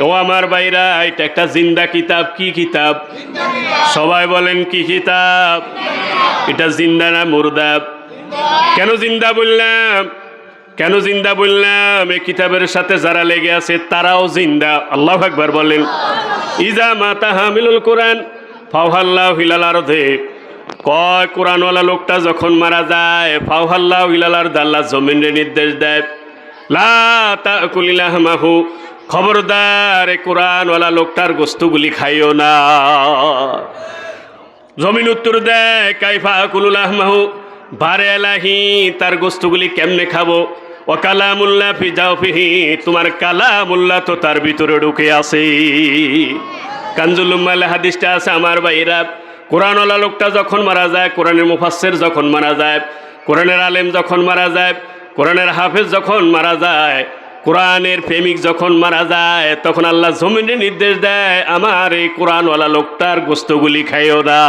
ও আমার ভাইরা, এটা একটা জিন্দা কিতাব। কি কিতাব? সবাই বলেন কি কিতাব? এটা জিন্দা না মুর্দা? কেন জিন্দা বললাম? কেন জিন্দা বললাম? এই কিতাবের সাথে যারা লেগে আছে তারাও জিন্দা। আল্লাহু আকবার বলেন। ইজা মাতা হামিলুল কোরআন ফাওহাল্লাহু ইলাল আরদে, কয় কোরআনওয়ালা লোকটা যখন মারা যায়, ফাওহাল্লাহু ইলাল আরদে, আল্লাহ জমিনে নির্দেশ দেয়, লা তাকুলি লাহমাহু, খবরদার এই কোরআনওয়ালা লোকটার গোস্তগুলি খাইও না। জমিন উত্তর দেয়, কাইফা আকুলু লাহমাহু, বারে এলাহি, তার গোস্তগুলি কেমনে খাবো? ও কালামুল্লাহ ফি জাওফিহি, তোমার কালামুল্লাহ তো তার ভিতরে ঢুকে আছে। কানজুল উম্মালে হাদিসটা আছে আমার ভাইরা। কোরআনওয়ালা লোকটা যখন মারা যায়, কোরআনের মুফাসসির যখন মারা যায়, কোরআনের আলেম যখন মারা যায়, কোরআনের হাফেজ যখন মারা যায়, কোরআনের প্রেমিক যখন মারা যায়, তখন আল্লাহ জমিনে নির্দেশ দেয়, আমার এই কোরআনওয়ালা লোকটার গোস্তগুলি খাইও না।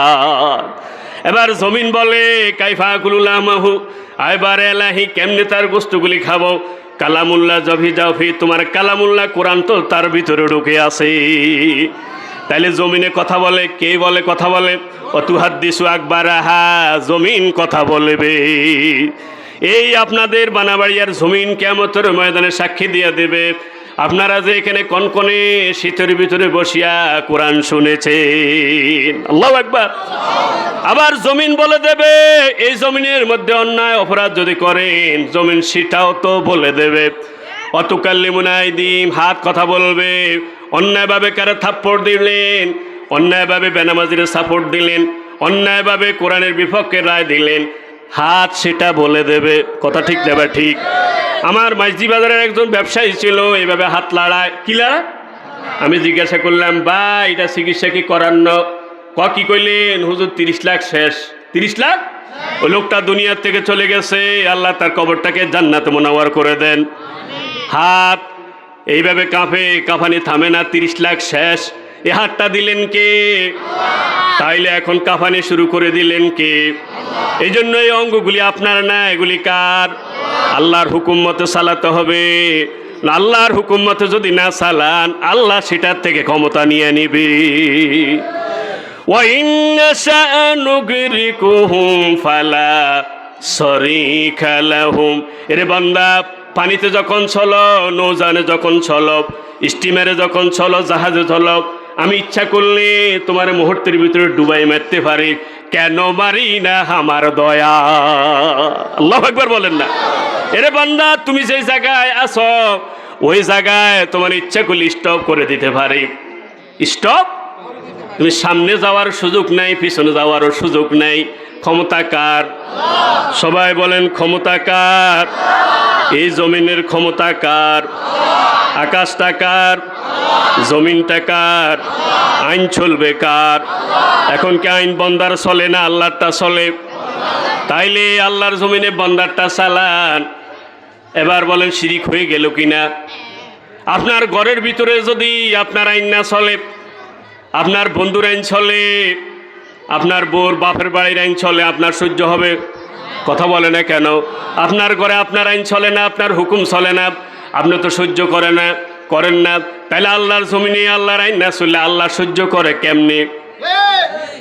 এবার জমিন বলে, কাইফা কুলুল্লাহমাহু, আইবার এলাহি, কেমনে তার গোস্তগুলি খাবো? কালামুল্লাহ জফি জাফি, তোমার কালামুল্লাহ কোরআন তো তার ভিতরে ঢুকে আছে। তাইলে জমিনে কথা বলে, কে বলে কথা বলে? অতুহাদ্দিসু আকবারাহা, জমিন কথা বলবে। এই আপনাদের বানাবাড়িয়ার জমিন কিয়ামতের ময়দানে সাক্ষী দিয়ে দেবে, আপনারা যে এখানে কনকনে শীতের ভিতরে বসিয়া কোরআন শুনেছেন। আল্লাহু আকবার। আবার জমিন বলে দেবে, এই জমিনের মধ্যে অন্যায় অপরাধ যদি করেন, জমিন সেটাও তো বলে দেবে। অতুকাল্লিমুনা আইদিহিম, হাত কথা বলবে। অন্যায়ভাবে কারো থাপ্পড় দিলেন, অন্যায়ভাবে বেনামাজিরে সাপোর্ট দিলেন, অন্যায়ভাবে কোরআনের বিপক্ষে রায় দিলেন, হাত সেটা বলে দেবে। কথা ঠিক দেবে? ঠিক। আমার মাইজি বাজারের একজন ব্যবসায়ী ছিল, এইভাবে হাত লাড়ায়। কি লাড়ায়? আমি জিজ্ঞাসা করলাম, বা এটা চিকিৎসা কি করান্ন? কি কইলেন? হুজুর 30 লাখ শেষ। 30 লাখ? ওই লোকটা দুনিয়ার থেকে চলে গেছে, আল্লাহ তার কবরটাকে জান্নাতে মুনাওয়ার করে দেন। হাত এইভাবে কাঁপে, কাঁপানি থামে না, 30 লাখ শেষ। এ হাতটা দিলেন কে? তাইলে এখন কাঁপানি শুরু করে দিলেন কে? এই জন্য এই অঙ্গগুলি আপনার না, এগুলি কার? আল্লাহর হুকুম মতো চালাতে হবে। আল্লাহর হুকুম মতো যদি না চালান, আল্লাহ সেটার থেকে ক্ষমতা নিয়ে নিবে। وَإِنْ نَشَأْ نُغْرِقْهُمْ فَلَا صَرِيخَ لَهُمْ। এরে বান্দা, পানিতে যখন চলো, নৌযানে যখন চলো, স্টিমারে যখন চলো, জাহাজে চলো, আমি ইচ্ছা করলে তোমার মুহূর্তের ভিতরে ডুবাই মারতে পারি। কেন মারি না? আমার দয়া। আল্লাহু আকবার বলেন না। এরে বান্দা, তুমি যে জায়গায় আছো, ওই জায়গায় তোমার ইচ্ছা করলে স্টপ করে দিতে পারি। স্টপ। তুমি সামনে যাওয়ার সুযোগ নাই, পিছনে যাওয়ারও সুযোগ নাই। ক্ষমতা কার? সবাই বলেন ক্ষমতা কার? এই জমিনের ক্ষমতা কার? আকাশটা কার? জমিনটা কার? আইন চলবে কার? এখন কি আইন বন্দার চলে না আল্লাহরটা চলে? তাইলে আল্লাহর জমিনে বন্দারটা চালান। এবার বলেন শিরিক হয়ে গেল কিনা? আপনার ঘরের ভিতরে যদি আপনার আইন না চলে, আপনার বন্ধুর আইন চলে, আপনার বউর বাপের বাড়ির আইন চলে, আপনার সহ্য হবে? কথা বলে না কেন? আপনার ঘরে আপনার আইন চলে না, আপনার হুকুম চলে না, আপনি তো সহ্য করেন না। তাহলে আল্লাহর জমিনে আল্লাহর আইন না চললে আল্লাহ সহ্য করে কেমনে?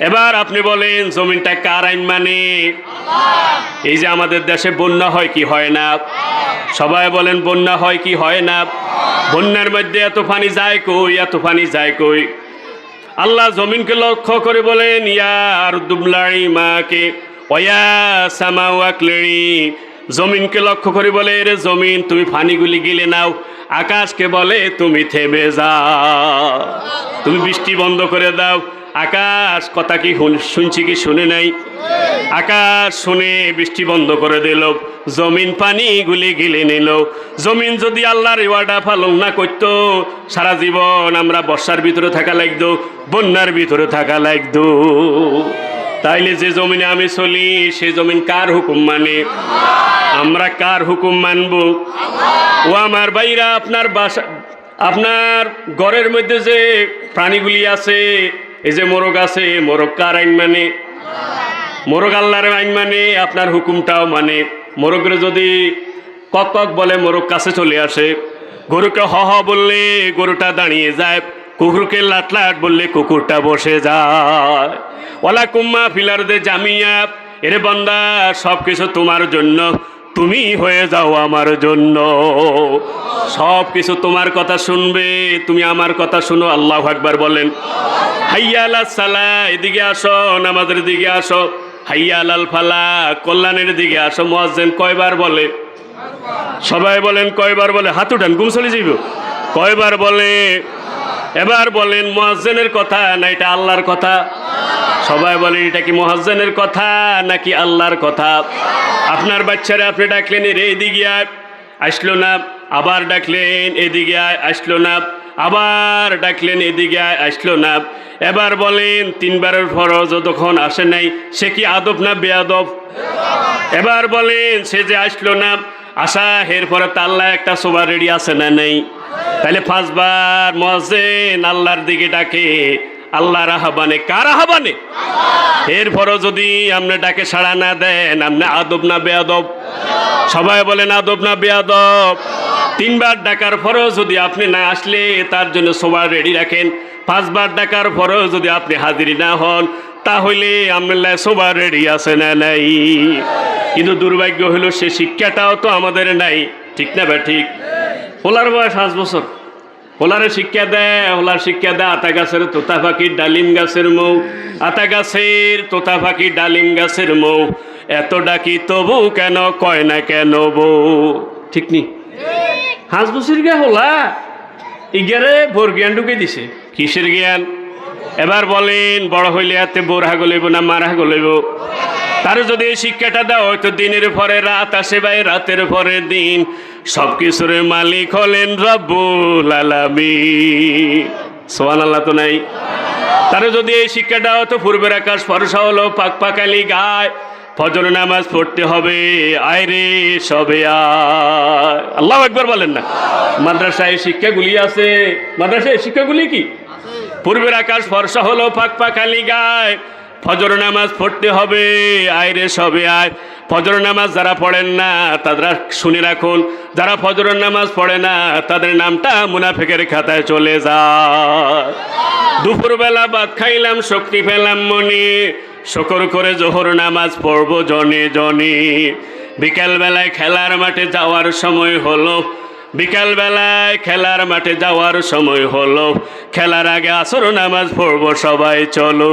এবার আপনি বলেন জমিনটা কার আইন মানে? এই যে আমাদের দেশে বন্যা হয় কি হয় না? সবাই বলেন বন্যা হয় কি হয় না? বন্যার মধ্যে এত পানি যায় কই? এত পানি যায় কই? আল্লাহ জমিনকে লক্ষ্য করে বলেন, ইয়া আরদুবলাই মাকে ওয়া সামাউ আকলিনি। জমিনকে লক্ষ্য করে বলে, রে জমিন তুমি পানিগুলি গিলে নাও। আকাশকে বলে, তুমি থেমে যাও, তুমি বৃষ্টি বন্ধ করে দাও। আকাশ কথা কি শুনছি কি শুনে নাই? আকাশ শুনে বৃষ্টি বন্ধ করে দিল, জমিন পানিগুলি গিলে নিল। জমিন যদি আল্লাহর ওয়াদা পালন না করতো, সারা জীবন আমরা বর্ষার ভিতরে থাকা লাগতো, বন্যার ভিতরে থাকা লাগতো। তাইলে যে জমিনে আমি চলি, সেই জমিন কার হুকুম মানে? আমরা কার হুকুম মানব? ও আমার ভাইরা, আপনার বাসা, আপনার ঘরের মধ্যে যে প্রাণীগুলি আছে, এই যে মোরগ আছে, মোরগ কার আইন মানে? মোরগ আল্লাহর আইন মানে, আপনার হুকুমটাও মানে। মোরগরে যদি কক কক বলে, মোরগ কাছে চলে আসে। গরুকে হ হ বললে গরুটা দাঁড়িয়ে যায়, কুকুরকে লাট লাট বললে কুকুরটা বসে যায়। ওয়ালা কুম্মা ফিলারদে জামিয়া, এরে বান্দা সব কিছু তোমার জন্য, তুমি হয়ে যাও আমার জন্য। সব কিছু তোমার কথা শুনবে, তুমি আমার কথা শুনো। আল্লাহু আকবার বলেন। হাইয়া আলাস সালাহ, এদিকে আসো, নামাজের দিকে আসো। হাইয়া আলাল ফালাহ, কল্যাণের দিকে আসো। মুয়াজ্জিন কয়বার বলে? সবাই বলেন কয়বার বলে? হাত উঠান, ঘুম চলে যাইব। কয়বার বলে? এবার বলেন মুয়াজ্জিনের কথা না এটা আল্লাহর কথা? সবাই বলেন এটা কি মুয়াজ্জিনের কথা নাকি আল্লাহর কথা? আপনার বাচ্চারা আপনি ডাকলেন রে এদিকে আয়, আসলো না। আবার ডাকলেন এদিকে আয়, আসলো না। আবার ডাকলেন এদিকে আয়, আসলো না। এবার বলেন তিনবারের ফরজ যতক্ষণ আসে নাই সে কি আদব না বেয়াদব? এবার বলেন সে যে আসলো না, আসা এরপরে তো আল্লাহ একটা সোবা রেডি আছে না নেই? তাহলে 5 বার মুয়াজ্জিন আল্লাহর দিকে ডাকে, আল্লাহর আহ্বানে। কার আহ্বানে? এরপরও যদি আপনি ডাকে সাড়া না দেন, আপনি আদব না বেয়াদব? সবাই বলেন আদব না বেয়াদব? 3 বার ডাকার পরেও যদি আপনি না আসলে তার জন্য সোবা রেডি রাখেন। 5 বার ডাকার পরেও যদি আপনি হাজিরি না হন, তাহলে আপনার সোবা রেডি আছে না নাই? কিন্তু দুর্ভাগ্য হলো সে শিক্ষাটাও তো আমাদের নাই, ঠিক না বা ঠিক? হোলার বয়স 5 বছর, হোলারে শিক্ষা দেয়, হোলার শিক্ষা দেয় আতা গাছের তোতা পাখি ডালিম গাছের মৌ, আতা গাছের তোতা পাখি ডালিম গাছের মৌ, এত ডাকি তবু কেন কয় না কেন বউ? ঠিক নি? 5 বছর গে হোলা ইগারে বোর জ্ঞান ঢুকে দিছে। কিসের জ্ঞান? এবার বলেন বড় হইলে এতে বোর হাগো লইব না মার হাগো লইব? তার যদি এই শিক্ষাটা দাও, হয়তো দিনের পরে রাত আসে ভাই, রাতের পরে দিন, সব কিছুর মালিক হলেন রব্বুল আলামিন। সুবহানাল্লাহ তো নাই? তার যদি এই শিক্ষাটা হতো পূর্বের আকাশ ফর্সা হলো, পাক পাকালি গায়, ফজর নামাজ পড়তে হবে, আয় রে সবে আয়। আল্লাহু আকবার বলেন না? মাদ্রাসায় শিক্ষাগুলি আছে। মাদ্রাসায় শিক্ষাগুলি কি? পূর্বের আকাশ ফর্সা হলো, পাক পাকালি গায়, ফজর নামাজ পড়তে হবে, আয় রে সবে আয়। ফজর নামাজ যারা পড়েন না তারা শুনে রাখুন, যারা ফজর নামাজ পড়ে না তাদের নামটা মুনাফিকের খাতায় চলে যায়। দুপুরবেলা ভাত খাইলাম, শক্তি পেলাম মনে, শুকর করে জোহর নামাজ পড়বো জনে জনে। বিকালবেলায় খেলার মাঠে যাওয়ার সময় হলো, বিকালবেলায় খেলার মাঠে যাওয়ার সময় হলো, খেলার আগে আসর নামাজ পড়বো সবাই চলো।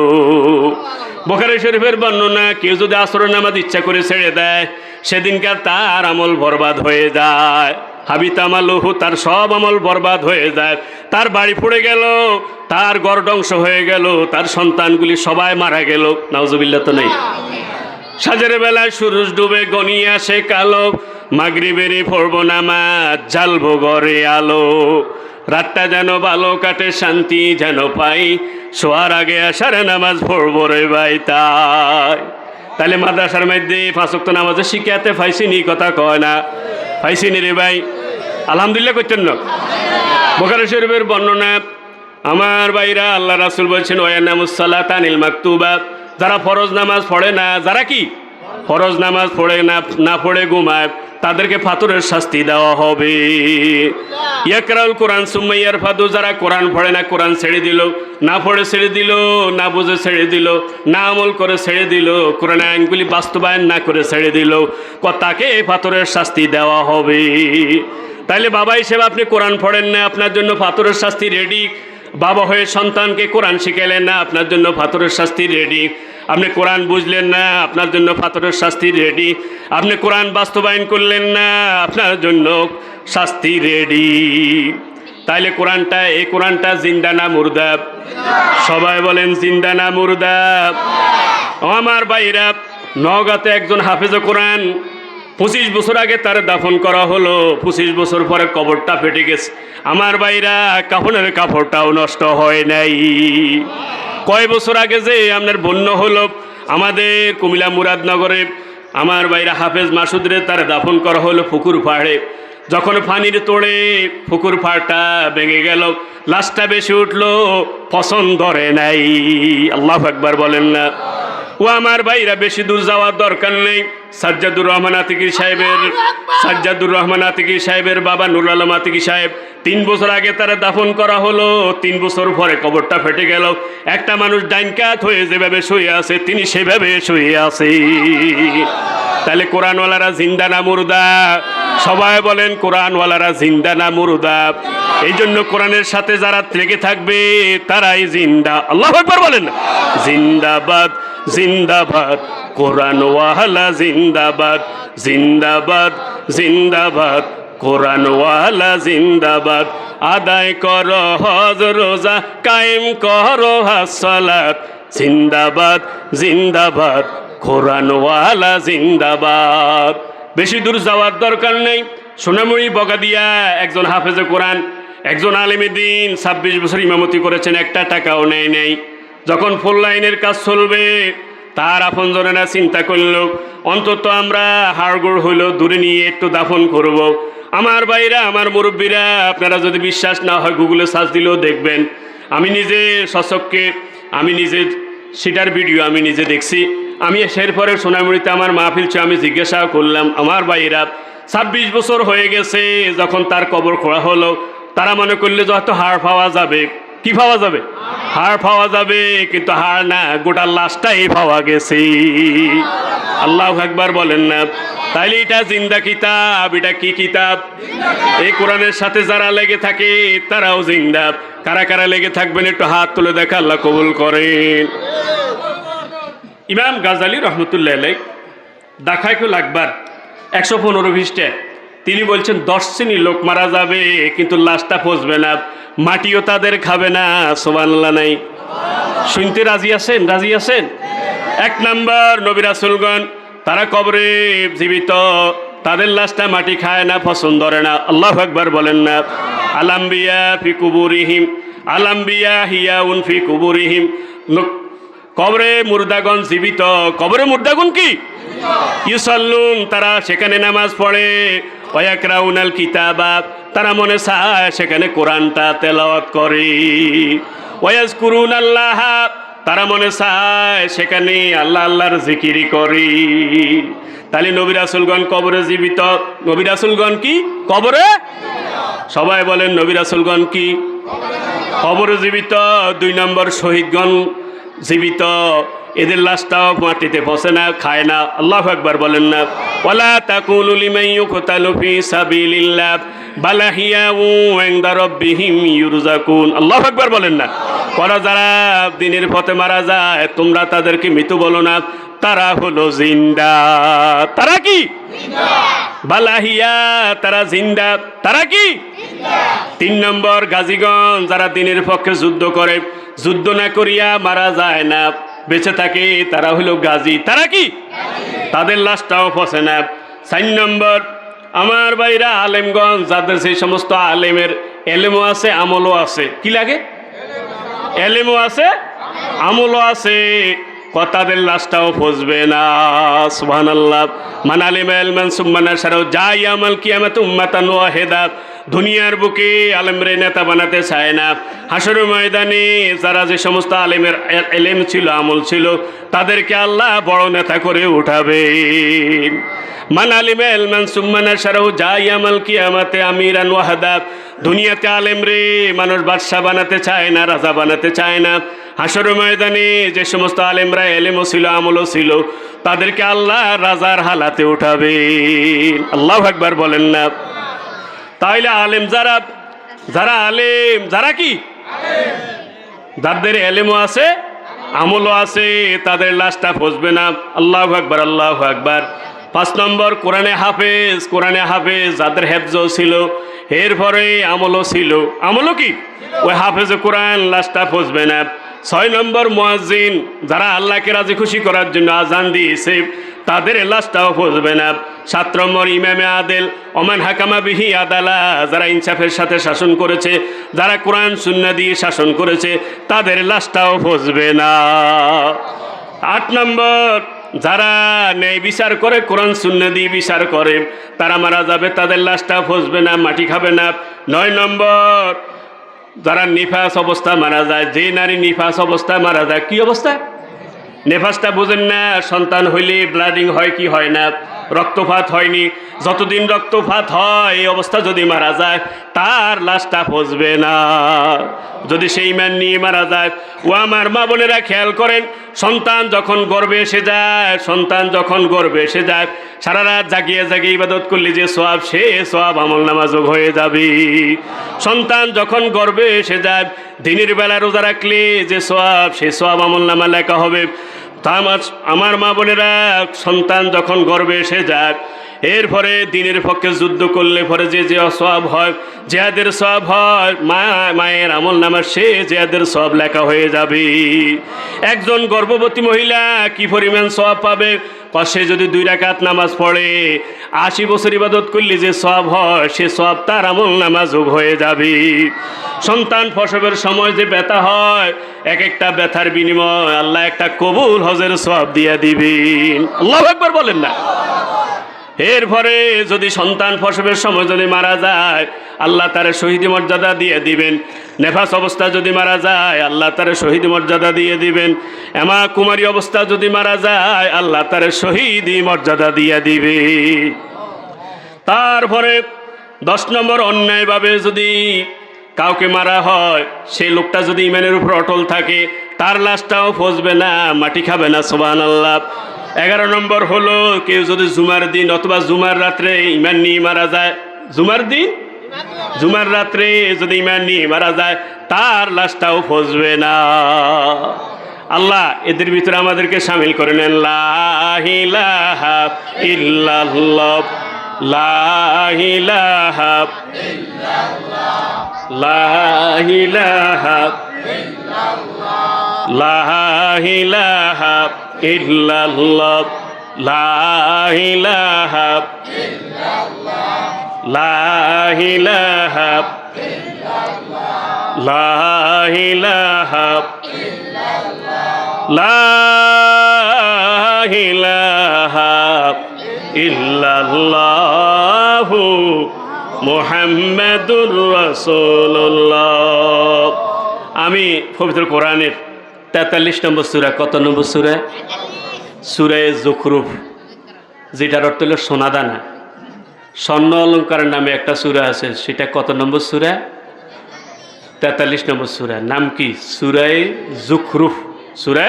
বুখারী শরীফের বর্ণনা, কেউ যদি আসর নামাজ ইচ্ছা করে ছেড়ে দেয়, সেদিনকার তার আমল বরবাদ হয়ে যায়। হাবিতা মালুহু, তার সব আমল বরবাদ হয়ে যায়। তার বাড়ি পড়ে গেল, তার ঘর ধ্বংস হয়ে গেল, তার সন্তানগুলি সবাই মারা গেল। নাউজুবিল্লাহ তো নেই? সাজের বেলায় সূর্য ডুবে গনিয়ে আসে কালো, মাগরিবেরই পড়বো নামাজ, জ্বালবো ঘরে আলো। রাতটা যেন ভালো কাটে, শান্তি যেন পাই, শোয়ার আগে আসার নামাজ পড়বো রে ভাই। তাহলে মাদ্রাসার মধ্যে 5 ওয়াক্ত নামাজের শিক্ষাতে ফাইসিনি, কথা কয় না? ফাইসিনি রে ভাই? আলহামদুলিল্লাহ করতেন না? বুখারী শরীফের বর্ণনা, আমার ভাইরা, আল্লাহ রাসূল বলছেন ওয়ায়ানামুস সালাতা আনিল মাকতুবা, যারা ফরজ নামাজ পড়ে না, যারা কি ফরজ নামাজ পড়ে না পড়ে ঘুমায়, তাদেরকে ফাতরের শাস্তি দেওয়া হবে। ইয়াকরাউল কোরআন সুম্মা ইয়ারফাদু, যারা কোরআন পড়ে না, কোরআন ছেড়ে দিল, না পড়ে ছেড়ে দিল, না বুঝে ছেড়ে দিল, না আমল করে ছেড়ে দিল, কোরআন আইনগুলি বাস্তবায়ন না করে ছেড়ে দিল, তাকে ফাতরের শাস্তি দেওয়া হবে। তাইলে বাবা হিসেবে আপনি কোরআন পড়েন না, আপনার জন্য ফাতরের শাস্তি রেডি। বাবা হয়ে সন্তানকে কোরআন শিখাইলেন না, আপনার জন্য ফাতরের শাস্তি রেডি। আপনি কোরআন বুঝলেন না, আপনার জন্য ফাতরের শাস্তি রেডি। আপনি কোরআন বাস্তবায়ন করলেন না, আপনার জন্য শাস্তি রেডি। তাইলে কোরআনটা, এই কোরআনটা জিন্দা না মুর্দা? সবাই বলেন জিন্দা না মুর্দা? আমার ভাইরা, নওগাঁতে একজন হাফেজে কোরআন, 25 বছর আগে তার দাফন করা হলো, 25 বছর পরে কবরটা ফেটে গেছে। আমার ভাইরা, কাফনের কাপড়টাও নষ্ট হয় নাই। কয় বছর আগে যে আপনার বন্যা হলো আমাদের কুমিল্লা মুরাদনগরে, আমার ভাইরা হাফেজ মাসুদরে তার দাফন করা হলো পুকুর পাড়ে। যখন পানির তোড়ে পুকুর পাড়টা ভেঙে গেল, লাশটা বেশি উঠলো, পছন্দ ধরে নাই। আল্লাহু আকবার বলেন না? ও আমার ভাইরা, বেশি দূর যাওয়ার দরকার নেই। সাজ্জাদুর রহমান আতিকি সাহেবের বাবা নুরুল আলম আতিকি সাহেব 3 বছর আগে তারা দাফন করা হলো। 3 বছর পরে কবরটা ফেটে গেল। একটা মানুষ ডাইন কাত হয়ে যেভাবে শুয়ে আছে, তিনি সেভাবে শুয়ে আছে। তাহলে কোরআনওয়ালারা জিন্দা না মুর্দা? সবাই বলেন কোরআনওয়ালারা জিন্দা না মুর্দা? এই জন্য কোরআনের সাথে যারা লেগে থাকবে তারাই জিন্দা। আল্লাহু আকবার বলেন। জিন্দাবাদ জিন্দাবাদ কোরআনওয়ালা জিন্দাবাদ, জিন্দাবাদ জিন্দাবাদ কোরআনওয়ালা জিন্দাবাদ। আদায় করো হজ রোজা, কায়েম করো সালাত, জিন্দাবাদ জিন্দাবাদ কোরআনওয়ালা জিন্দাবাদ। বেশি দূর যাওয়ার দরকার নেই। সোনামুড়ি বগাদিয়া একজন হাফেজে কোরআন, একজন আলেমে দিন, 26 বছর ইমামতি করেছেন, একটা টাকাও নেয় নেই। যখন ফুল লাইনের কাজ চলবে, তার আপনজনেরা চিন্তা করল অন্তত আমরা হাড়গোড় হইল দূরে নিয়ে একটু দাফন করব। আমার ভাইরা, আমার মুরব্বীরা, আপনারা যদি বিশ্বাস না হয় গুগলে সার্চ দিলেও দেখবেন। আমি নিজে সচক্ষে, আমি নিজে সেটার ভিডিও আমি নিজে দেখছি। আমি এরপরে সোনামুড়িতে আমার মাহফিল ছিল, আমি জিজ্ঞাসা করলাম আমার ভাইরা 26 বছর হয়ে গেছে যখন তার কবর খোঁড়া হলো, তারা মনে করলে যে হয়তো হাড় পাওয়া যাবে। কি পাওয়া যাবে? হাড় পাওয়া যাবে, কিন্তু হাড় না, গোটা লাশটাই পাওয়া গেছে। আল্লাহু আকবার বলেন না? তাইলে এটা জিন্দা কিতাব। এটা কি কিতাব? এই কোরআনের সাথে যারা লেগে থাকে তারাও জিন্দা। কারা কারা লেগে থাকবেন একটু হাত তুলে দেখা, আল্লাহ কবুল করেন। ইমাম গাজালি রহমতুল্লাহ আলাইহ দাখাইকুল আকবার 115 পৃষ্ঠায় তিনি বলছেন 10 শ্রেণীর লোক মারা যাবে কিন্তু লাশটা পচবে না, মাটিও তাদের খাবে না। সুবহানাল্লাহ নাই? শুনতে রাজি আছেন? রাজি আছেন? 1 নাম্বার, নবী রাসূলগণ তারা কবরে জীবিত, তাদের লাশটা মাটি খায় না, পছন্দ করে না। আল্লাহু আকবার বলেন না? আলাম্বিয়া ফি কুবুরিহিম, আলাম্বিয়া হিয়াউন ফি কুবুরিহিম। কবরে মুর্দাগণ জীবিত। কবরে মুর্দাগণ কি? ইউসাল্লুন, তারা সেখানে নামাজ পড়ে। ওয়ায়াকরাউনাল কিতাবা, তারা মনে চায় সেখানে কোরআনটা তেলাওয়াত করে। ওয়ায়াজকুরুনাল্লাহ, তারা মনে চায় সেখানে আল্লাহ আল্লাহর জিকিরি করে। তাহলে নবী রাসূলগণ কবরে জীবিত। নবী রাসূলগণ কি? কবরে। সবাই বলেন নবী রাসূলগণ কি? কবরে জীবিত। 2 নম্বর, শহীদগণ জীবিত, এদের লাশটাও মাটিতে পচে না, খায় না। আল্লাহু আকবার বলেন না? ওয়ালা তাকুলু লিমান ইউকতালু ফি সাবিলিল্লাহ বাল আহইয়াউ ইনদা রাব্বিহিম ইউরযাকুন। আল্লাহু আকবার বলেন না? ওরা যারা দ্বীনের পথে মারা যায় তোমরা তাদেরকে মৃত বলো না, তারা হলো জিন্দা। তারা কি? বাল আহইয়া, তারা জিন্দা। তারা কি? 3 নম্বর, গাজীগণ যারা দ্বীনের পক্ষে যুদ্ধ করে, যুদ্ধ না করিয়া মারা যায় না, বেঁচে থাকে, তারা হলো গাজী। তারা কি? তাদের লাশটাও পচে না। 4 নম্বর, আমার ভাইরা আলেমগঞ্জ, যাদের সেই সমস্ত আলেমের এলেমও আছে আমলও আছে। কি লাগে? এলেমও আছে আমলও আছে, তাদের লাশটাও পচবে না। সুবহানাল্লাহ। মান আলিমা ইলমান সুম্মা নাশারাহু জাই আমাল কিয়ামাত উম্মাতান ওয়াহিদা। দুনিয়ার বুকে আলেমরে নেতা বানাতে চায় না, হাসরের ময়দানে যারা যে সমস্ত আলেমের এলেম ছিল, আমল ছিল, তাদেরকে আল্লাহ বড় নেতা করে উঠাবেন। মান আলিমা ইলমান সুম্মা নাশারাহু জাই আমাল কিয়ামাতে আমিরান ওয়াহিদা। দুনিয়াতে আলেমরে মানুষ বাদশা বানাতে চায় না, রাজা বানাতে চায় না। হাসরের ময়দানে যে সমস্ত আলেমরা এলেমও ছিল, আমলও ছিল, তাদেরকে আল্লাহ রাজার হালাতে উঠাবেন। আল্লাহু আকবার বলেন না? তাইলে আলেম যারা আলেম, যারা কি? যাদের এলেমও আছে আমলও আছে, তাদের লাশটা পচবে না। আল্লাহু আকবার, আল্লাহু আকবার। 5 নম্বর, কোরআনে হাফেজ। কোরআনে হাফেজ যাদের হেফজও ছিল, এরপরে আমলও ছিল। আমলও কি? ওই হাফেজে কোরআন, লাশটা পচবে না। 6 নম্বর, মুয়াজ্জিন যারা আল্লাহকে রাজি খুশি করার জন্য আজান দিয়েছে, তাদের লাশটাও পচবে না। 7 নম্বর, ইমামে আদেল ওমান হাকামা বিহি আদালা, যারা ইনসাফের সাথে শাসন করেছে, যারা কোরআন সুন্নাহ দিয়ে শাসন করেছে, তাদের লাশটাও পচবে না। 8 নম্বর, যারা ন্যায় বিচার করে, কোরআন সুন্নাহ দিয়ে বিচার করে, তারা মারা যাবে, তাদের লাশটাও পচবে না, মাটি খাবে না। 9 নম্বর, যারা নিফাস অবস্থা মারা যায়, যে নারী নিফাস অবস্থায় মারা যায়, কি অবস্থায়? নেফাসটা বুঝেন না? সন্তান হইলে ব্লাডিং হয় কি হয় না? রক্তপাত হয়নি। যতদিন রক্তপাত হয় এই অবস্থা যদি মারা যায় তার লাশটা পচবে না, যদি সেই মান নিয়ে মারা যায়। ও আমার মা বোনেরা খেয়াল করেন, সন্তান যখন গর্ভে এসে যায়, সন্তান যখন গর্ভে এসে যায়, সারা রাত জাগিয়ে জাগিয়ে ইবাদত করলে যে সওয়াব, সে সওয়াব আমলনামা যোগ হয়ে যাবে। সন্তান যখন গর্ভে এসে যায়, দিনের বেলা রোজা রাখলে যে সওয়াব, সে সওয়াব আমলনামা লেখা হবে। তা আমার মা বোনেরা, সন্তান যখন গর্ভে এসে যায়, এরপরে দিনের পক্ষে যুদ্ধ করলে পরে যে যে সওয়াব হয়, জিহাদের সওয়াব হয়, মায়ের আমল নামা সে জিহাদের সওয়াব লেখা হয়ে যাবে। একজন গর্ভবতী মহিলা কি পরিমাণ সওয়াব পাবে? সে যদি 2 রাকাত নামাজ পড়ে 80 বছর ইবাদত করলে যে সওয়াব হয়, সে সওয়াব তার আমল নামা যোগ হয়ে যাবে। সন্তান প্রসবের সময় যে ব্যথা হয়, এক একটা ব্যথার বিনিময় আল্লাহ একটা কবুল হজের সওয়াব দিয়ে দিবেন। আল্লাহু আকবার বলেন না? এরপরে যদি সন্তান প্রসবের সময় যদি মারা যায়, আল্লাহ তার শহীদ মর্যাদা দিয়ে দিবেন। নেফাস অবস্থা যদি মারা যায়, আল্লাহ তার শহীদ মর্যাদা দিয়ে দিবেন। এমা কুমারী অবস্থা যদি মারা যায়, আল্লাহ তার শহীদ মর্যাদা দিয়ে দিবে। তারপরে 10 নম্বর, অন্যায়ভাবে যদি কাউকে মারা হয়, সেই লোকটা যদি ইমানের উপর অটল থাকে, তার লাশটাও পচবে না, মাটি খাবে না। সুবহানাল্লাহ। 11 নম্বর হলো, কেউ যদি জুমার দিন অথবা জুমার রাত্রে ইমান নিয়ে মারা যায়, জুমার দিন, জুমার রাত্রে যদি ইমান নিয়ে মারা যায়, তার লাশটাও পচবে না। আল্লাহ এদের ভিতরে আমাদেরকে শামিল করে নেন। লা ইলাহা ইল্লাল্লাহ, লা ইলাহা ইল্লাল্লাহ, লা ইলাহা ইল্লাল্লাহ, লা ইলাহা ইল্লাল্লাহ, লা ইলাহা ইল্লাল্লাহ, লা ইলাহা ইল্লাল্লাহ, লা ইলাহা ইল্লাল্লাহ, লা ইলাহা ইল্লাল্লাহু মুহাম্মাদুর রাসূলুল্লাহ। আমি পবিত্র কোরআনের 43 নম্বর সূরা, কত নম্বর সূরা? সূরা যুখরুফ, যেটার অর্থ হলো সোনাদানা। স্বর্ণ অলঙ্কারের নামে একটা সূরা আছে, সেটা কত নম্বর সূরা? 43 নম্বর সূরা। নাম কি? সূরা যুখরুফ। সূরা,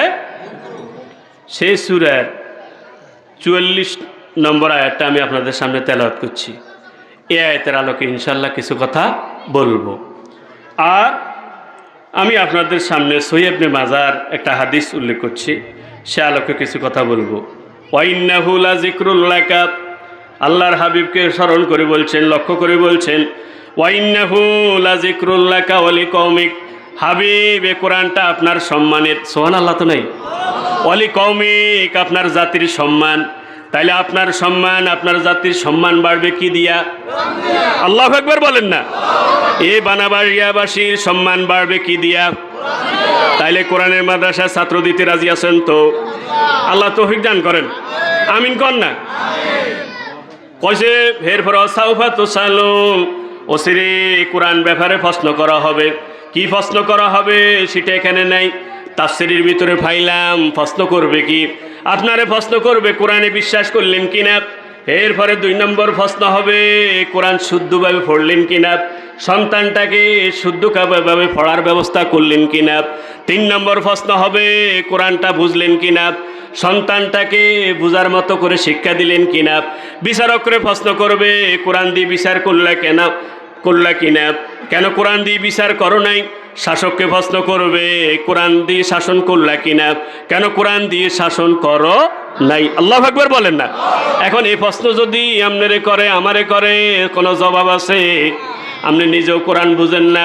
সেই সূরার 44 নম্বর আয়াতটা আমি আপনাদের সামনে তেলাওয়াত করছি। এই আয়াতের আলোকে ইনশাআল্লাহ কিছু কথা বলবো। আর আমি আপনাদের সামনে সহিহ ইবনে মাজার একটা হাদিস উল্লেখ করছি, সে আলোকে কিছু কথা বলবো। ওয়া ইন্নাহু লাযিকরুল লাকা, আল্লাহর হাবিবকে স্মরণ করে বলছেন, লক্ষ্য করে বলছেন, ওয়া ইন্নাহু লাযিকরুল লাকা ওয়া লিকওমিক, হাবিব এ কোরআনটা আপনার সম্মানের। সুবহানাল্লাহ তো নাই? ওয়া লিকওমিক, আপনার জাতির সম্মান। তাইলে আপনার সম্মান, আপনার জাতির সম্মান বাড়বে কি দিয়া? আল্লাহু আকবার বলেন না? এই বানাবাড়িয়াবাসীর সম্মান বাড়বে কি দিয়া? তাইলে কোরআনের মাদ্রাসার ছাত্র দিতে রাজি আছেন তো? আল্লাহ তৌফিক দান করেন, আমিন কর না? কইছে এরপর সাউফা তুসালুন, ওসিরে কোরআন ব্যাপারে প্রশ্ন করা হবে। কি প্রশ্ন করা হবে সেটা এখানে নাই, তাফসীরের ভিতরে ফাইলাম। প্রশ্ন করবে কি? আপনারে প্রশ্ন করবে কোরআনে বিশ্বাস করলেন কিনা। এরপরে 2 নম্বর প্রশ্ন হবে, কোরআন শুদ্ধভাবে পড়লেন কিনা, সন্তানটাকে শুদ্ধভাবে পড়ার ব্যবস্থা করলেন কিনা। 3 নম্বর প্রশ্ন হবে, কোরআনটা বুঝলেন কিনা, সন্তানটাকে বুঝার মতো করে শিক্ষা দিলেন কিনা। বিচারকরে প্রশ্ন করবে, কোরআন দিয়ে বিচার করলা কিনা, কেন কোরআন দিয়ে বিচার করো নাই। শাসককে প্রশ্ন করবে, কোরআন দিয়ে শাসন করলা কিনা, কেন কোরআন দিয়ে শাসন করো নাই। আল্লাহু আকবার বলেন না? এখন এই প্রশ্ন যদি আপনারে করে, আমারে করে, কোনো জবাব আছে? আপনি নিজেও কোরআন বুঝেন না,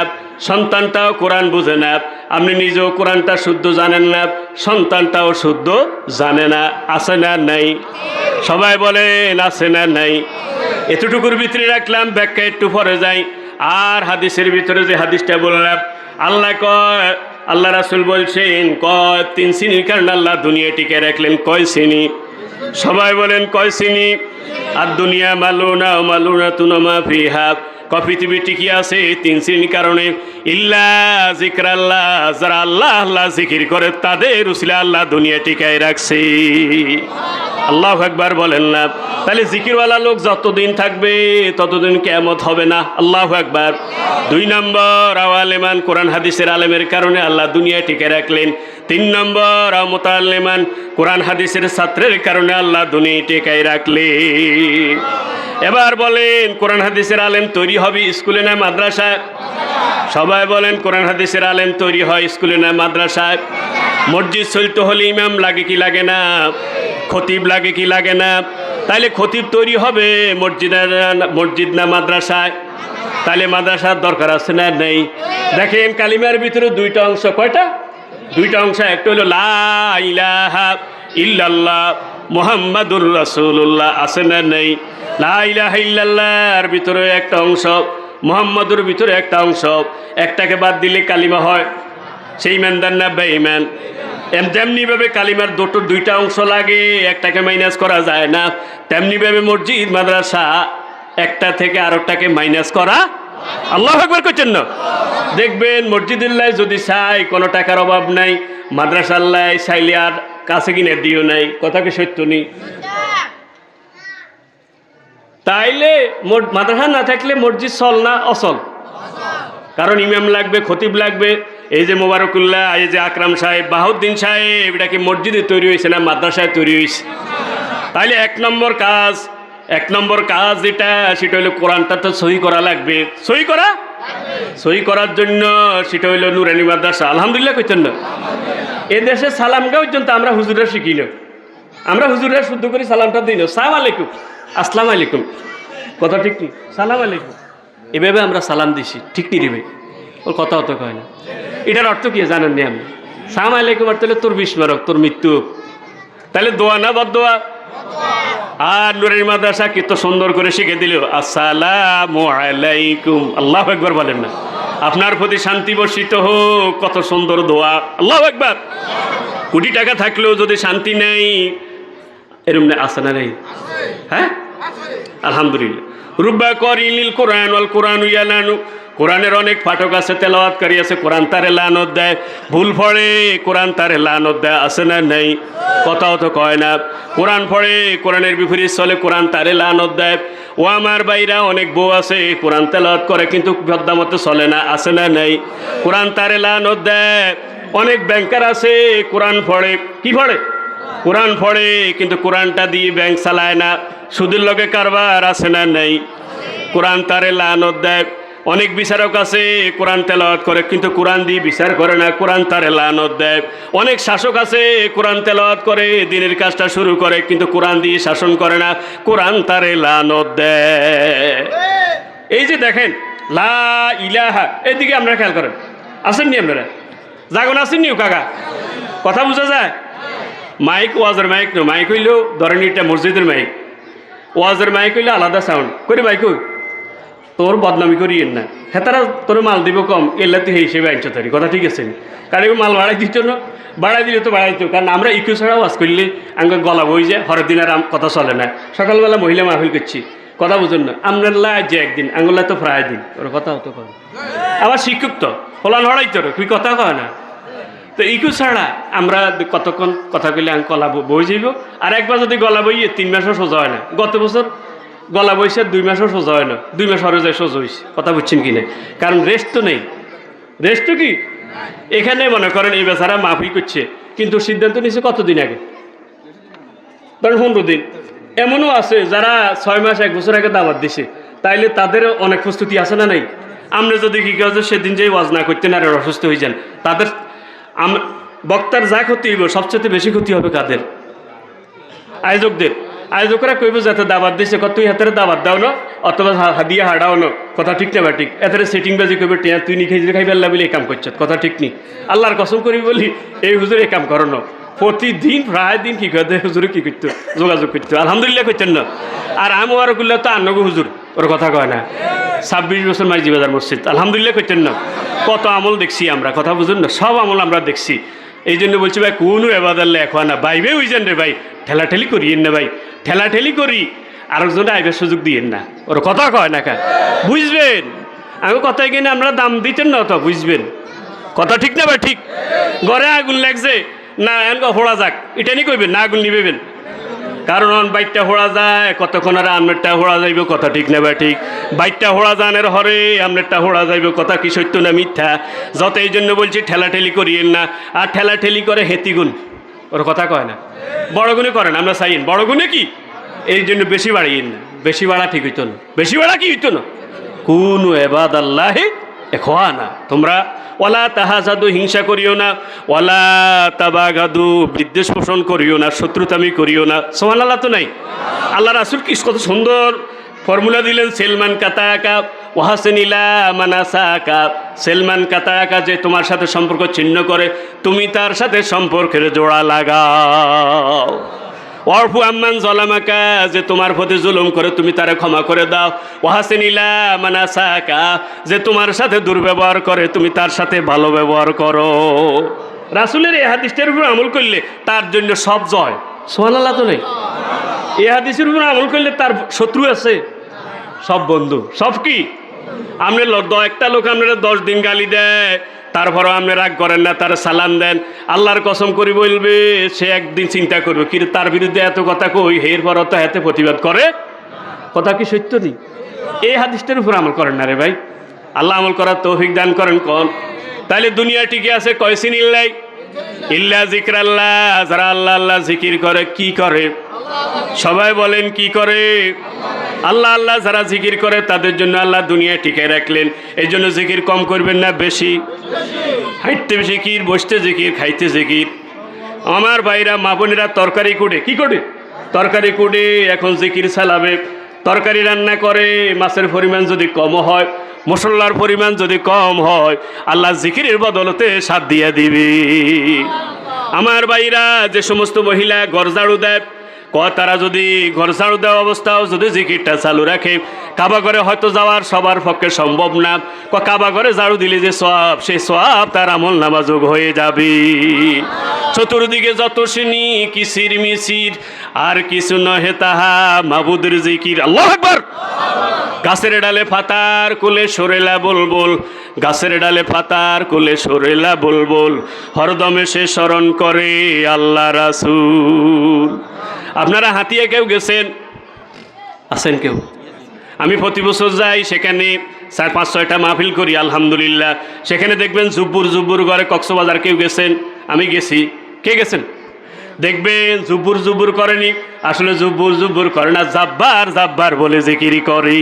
সন্তানটাও কোরআন বুঝে না, আপনি নিজেও কোরআনটা শুদ্ধ জানেন না, সন্তানটাও শুদ্ধ জানে না। আছে না নাই? সবাই বলেন আছে না নাই? এতটুকুর ভিতরে রাখলাম, ব্যাখ্যা একটু পরে যাই। আর হাদিসের ভিতরে যে হাদিসটা বললাম, আল্লাহ কয়, আল্লাহ রাসূল বলছেন, কয় 3 শ্রেণীর কারণে আল্লাহ দুনিয়া টিকে রাখলেন। কয় শ্রেণী? সবাই বলেন কয় শ্রেণী? আর দুনিয়া মালুনা মালুনাতুন মা ফিহা, পৃথিবী টিকিয়ে আছে 3 শ্রেণীর কারণে। ইল্লা জিকরাল্লাহ, যারা আল্লাহ আল্লাহ জিকির করে তাদের উসিলা আল্লাহ দুনিয়া টিকায় রাখছে। আল্লাহু আকবার বলেন না? তাহলে জিকিরওয়ালা লোক যতদিন থাকবে ততদিন কিয়ামত হবে না। আল্লাহু আকবার। 2 নম্বর আওয়ালেমান, কোরআন হাদিসের আলেমের কারণে আল্লাহ দুনিয়া টিকে রাখলেন। 3 নম্বর মুতাআল্লিমান, কোরআন হাদিসের ছাত্রের কারণে আল্লাহ দুনিয়া টিকায় রাখলেন। এবার বলেন, কোরআন হাদিসের আলেম তৈরি হবে স্কুলে না মাদ্রাসায়? সবাই বলেন, কোরআন হাদিসের আলেম তৈরি হয় স্কুলে না মাদ্রাসায়? মসজিদ চলতে হলে ইমাম লাগে কি লাগে না? খতিব লাগে কি লাগে না? তাইলে খতিব তৈরি হবে মসজিদ না মাদ্রাসায়? তাহলে মাদ্রাসার দরকার আছে না নেই? দেখেন কালিমার ভিতরে 2টা অংশ। কয়টা? 2টা অংশ। একটা হলো লা ইলাহা ইল্লাল্লাহ মুহাম্মাদুর রাসূলুল্লাহ, আছে না নেই? লা ইলাহা ইল্লাল্লাহর ভিতরে একটা অংশ, মুহাম্মাদুর ভিতরে একটা অংশ। একটাকে বাদ দিলে কালিমা হয়। সেই ইমানদার না বেঈমান? যেমনিভাবে কালিমার 2টা অংশ লাগে, একটাকে মাইনাস করা যায় না, তেমনিভাবে মসজিদ মাদ্রাসা একটা থেকে আরেকটাকে মাইনাস করা। আল্লাহু আকবার করছেন না? দেখবেন মসজিদুল্লাহ যদি চাই কোনো টাকার অভাব নাই, মাদ্রাসাল্লাহ চাইলে আর কাছে কিনে দিও নাই। কথা কি সত্য নেই? তাইলে মাদ্রাসা না থাকলে মসজিদ চল না অচল? কারণ ইমাম লাগবে, খতিব লাগবে। এই যে মোবারকুল্লাহ, এই যে আকরাম সাহেব, বাহাউদ্দিন সাহেব, এটা কি মসজিদে তৈরি হয়েছে না মাদ্রাসায় তৈরি হয়েছে? তাইলে 1 নম্বর কাজ যেটা, সেটা হলো কোরআনটা তো সহি করা লাগবে। সহি করার জন্য সেটা হইল নুরানি মাদ্রাসা। আলহামদুলিল্লাহ কইতেন না? এ দেশে সালাম গাও পর্যন্ত আমরা হুজুরা শিখি না। আমরা হুজুরা শুদ্ধ করে সালামটা দিই না। সালাম আলাইকুম, আসসালামু আলাইকুম। কথা ঠিক নেই? সালাম আলাইকুম এভাবে আমরা সালাম দিছি, ঠিক নি রে ভাই? ওর কথা অত কয় না। এটার অর্থ কি জানেন নি আপনি? সালাম আলাইকুম অর্থ হলে তোর বিস্মারক, তোর মৃত্যু। তাহলে দোয়া না বদদোয়া? আর নুরানি মাদ্রাসা কি তো সুন্দর করে শিখে দিল, আসসালামু আলাইকুম। আল্লাহু আকবার বলেন না? আপনার প্রতি শান্তি বর্ষিত হোক, কত সুন্দর দোয়া। আল্লাহু আকবার। কোটি টাকা থাকলেও যদি শান্তি নেই, এরকম আছে না নেই? হ্যাঁ, আলহামদুলিল্লাহ। রুব্বা করিলিল কোরআন ওয়াল কোরআন ইয়ালানু, কোরআনের অনেক পাঠক আছে, তেলাওয়াতকারী আছে, কোরআন তারে লানত দেয়। ভুল পড়ে, কোরআন তারে লানত দেয়, আছে না নেই? কথাও তো কয় না। কোরআন পড়ে, কোরআনের বিপরীত চলে, কোরআন তারে লানত দেয়। ও আমার বাইরা অনেক বউ আছে, কোরআন তেলাওয়াত করে কিন্তু ভদ্দামতো চলে না, আছে না নেই? কোরআন তারে লানত দেয়। অনেক ব্যাংকার আছে, কোরআন পড়ে, কি পড়ে? কোরআন পড়ে, কিন্তু কোরআনটা দিয়ে ব্যাংক চালায় না, সুদের লগে কারবার, আছে না নেই? কোরআন তারে লানত দেয়। অনেক বিচারক আছে, কোরআন তেলাওয়াত করে কিন্তু কোরআন দিয়ে বিচার করে না, কোরআন তারে লানত দেয়। অনেক শাসক আছে, কোরআন তেলাওয়াত করে, দিনের কাজটা শুরু করে কিন্তু কোরআন দিয়ে শাসন করে না, কোরআন তারে লানত দেয়। এই যে দেখেন লা ইলাহা, এদিকে আমরা খেয়াল করেন, আসেননি আপনারা? জাগন আসেননি কাকা? কথা বোঝা যায়? মাইক ওয়াজের মাইক না, মাইক হইল ধরেন এটা মসজিদের মাইক, ওয়াজের মাইক হইলে আলাদা সাউন্ড করে। মাইক তোর বদনামি করিয়েন না, হেতারা তোর মাল দিব কম, এলে তুই হিসেবে আনছো তৈরি। কথা ঠিক আছে? কারণ মাল বাড়াই দিচ্ছ না, বাড়াই দিলে তো বাড়াইতো। কারণ আমরা ইকু ছাড়াও ওয়াজ করলে আমাকে গলা বই যায়, হরের দিন আর কথা চলে না। সকালবেলা মহিলা মাহফিল করছি, কথা বুঝুন না? আপনার লাই যে একদিন, আঙুল্লা তো প্রায় দিন, ওর কথা হতো কয়। আবার শিক্ষক তো ফলান হরাই তোর, তুই কথা কয় না। তো ইকু ছাড়া আমরা কতক্ষণ কথা কইলে গলা বই যাইব। আর একবার যদি গলা বইয়ে 3 মাসও সোজা হয় না। গত বছর গলা বইছে 2 মাসও সোজা হয় না, 2 মাস হরে যায় সোজা হয়েছে। কথা বুঝছেন কি না? কারণ রেস্ট তো নেই। রেস্ট তো কি এখানে মনে করেন এই বেচারা মাফি করছে, কিন্তু সিদ্ধান্ত নিচ্ছে কতদিন আগে, ধরেন 15 দিন। এমনও আছে যারা 6 মাস 1 বছর আগে দাওয়াত দিছে, তাইলে তাদের অনেক প্রস্তুতি আছে না নাই? আমরা যদি কি কাজ সেদিন যে ওয়াজ না করতেন আর অসুস্থ হয়ে যান, তাদের বক্তার যা ক্ষতি হইব সবচেয়ে বেশি ক্ষতি হবে কাদের? আয়োজকদের। আয়োজকরা কইব যাতে দাবাত দিছে, কত তুই হাতের দাবাত দাও না, অথবা হাদিয়া হাড়াও না। কথা ঠিক না? বা ঠিক এতে সেটিং বাজি কইব, টিয়া তুই নি খেয়ে খাইবার বলে এই কাম করছ। কথা ঠিক নি? আল্লাহর কসম করি বলি, এই হুজুর এই কাম করো না। প্রতিদিন প্রায় দিন কি করতে হুজুরে কি করতো, যোগাযোগ করতো। আলহামদুলিল্লাহ করছেন না? আর আমার করলে তো আন্নগো হুজুর, ওর কথা কয় না। 26 বছর মাইজি বাজার মসজিদ, আলহামদুলিল্লাহ করছেন না? কত আমল দেখছি আমরা, কথা বুঝুন না? সব আমল আমরা দেখছি। এই জন্য বলছি ভাই, কোনো এবাদাল্লা এখন না বাইবে ওই যান রে ভাই, ঠেলাঠেলি করিয়েন না ভাই, ঠেলাঠেলি করি আরেকজনে আইবার সুযোগ দিয়েন না। ওর কথা কয় না কেন? বুঝবেন, আমি কথায় কিনে আপনারা দাম দিতেন না, তো বুঝবেন কথা ঠিক না ভাই? ঠিক। ঘরে আগুন লাগছে না, এনকা ফোড়া যাক এটা নিয়ে কইবেন না, আগুন নিবেন। কারণ বাইকটা হোড়া যায় কতক্ষণ, আর আমনেরটা হোড়া যাইব, কথা ঠিক না ভাই? ঠিক। বাইকটা হোড়া জানের হরে আমনেরটা হোড়া যাইব, কথা কি সত্য না মিথ্যা? যত এই জন্য বলছি ঠেলাঠেলি করিয়েন না। আর ঠেলাঠেলি করে হেতিগুণ, ওর কথা কয় না। বড় গুণে করেন, আমরা চাইন বড় গুণে কি, এই জন্য বেশি বাড়িয়েন না। বেশি বাড়া ঠিক হইতো না। বেশি বাড়া কি হইতো না? কুনু ইবাদাল্লাহি ইখওয়ানা। তোমরা ওয়ালা তাহাসাদু, হিংসা করিও না, ওয়ালা তাবাগাদু, বিদ্বেষ পোষণ করিও না, শত্রুতামি করিও না। সুবহানাল্লাহ তো নাই? আল্লাহ রাসূল কি কত সুন্দর ফর্মুলা দিলেন, সেলমান কাতাকা ওয়াহাসিন ইলা মানাসাকা। সেলমান কাতাকা, যে তোমার সাথে সম্পর্ক ছিন্ন করে, তুমি তার সাথে সম্পর্কের জোড়া লাগাও। ওয়ারফু আম্মান জলামাকা, যে তোমার প্রতি জুলুম করে তুমি তারে ক্ষমা করে দাও। ওয়াহাসিন ইলা মানাসাকা, যে তোমার সাথে দুর্ব্যবহার করে তুমি তার সাথে ভালো ব্যবহার করো। রাসূলের এই হাদিসটার উপর আমল করলে তার জন্য সব জয়। সুবহানাল্লাহ তো নেই? এই হাদিসের উপর আমল করলে তার শত্রু আছে, সব বন্ধু, সব কি? আপনি একটা লোক আপনারা 10 দিন গালি দেয়, তারপরও আপনি রাগ করেন না, তার সালাম দেন, আল্লাহর কসম করি বলবে সে একদিন চিন্তা করবে কি তার বিরুদ্ধে এত কথা কই, এর পর তো হাতে প্রতিবাদ করে। কথা কি সত্য নেই? এই হাদিসটার উপর আমল করেন না রে ভাই। আল্লাহ আমল করার তৌফিক দান করেন কোন। তাহলে দুনিয়া টিকে আছে কয়সিন ইল্লাই ইল্লা জিকরাল্লাহ, যারা আল্লাহ আল্লাহ জিকির করে। কি করে? সবাই বলেন কি করে? আল্লাহ আল্লাহ যারা জিকির করে তাদের জন্য আল্লাহ দুনিয়ায় টিকে রাখলেন। এই জন্য জিকির কম করবেন না, বেশি। হাঁটতে জিকির, বসতে জিকির, খাইতে জিকির। আমার ভাইরা মা বোনেরা তরকারি কুটে, কি করে? তরকারি কুটে এখন জিকির চালাবে। তরকারি রান্না করে, মাছের পরিমাণ যদি কম হয়, মশলার পরিমাণ যদি কম হয়, আল্লাহ জিকিরের বদলতে স্বাদ দিয়ে দিবি। আমার ভাইরা যে সমস্ত মহিলা ঘর ঝাড়ু দেয়, তারা যদি ঘর ঝাড়ু দেওয়া অবস্থাও যদি জিকিরটা চালু রাখে, কাবা ঘরে হয়তো যাওয়ার সবার পক্ষে সম্ভব না, কাবা ঘরে ঝাড়ু দিলে যে সওয়াব, সেই সওয়াব তার আমল নামা যোগ হয়ে যাবে। চতুর্দিকে যত শুনি কিসির মিসির, আর কিছু নহে তাহা মাবুদের জিকির। আল্লাহু আকবার। গাছের ডালে ফাতার কুলে সরেলা বুলবুল, গাছের ডালে ফাতার কুলে সরেলা বুলবুল, হরদমে সে স্মরণ করে আল্লাহ রাসূল। আপনারা হাতিয়া কেউ গেছেন? আছেন কেউ? আমি প্রতি বছর যাই, সেখানে 4-5-6টা মাহফিল করি আলহামদুলিল্লাহ। সেখানে দেখবেন জুব্বুর জুব্বুর ঘরে। কক্সবাজার কেউ গেছেন? আমি গেছি। কে গেছেন? দেখবেন জুব্বুর জুব্বুর করেনি, আসলে জুব্বুর জুব্বুর করে না, জাব্বার জাব্বার বলে জিকিরি করে।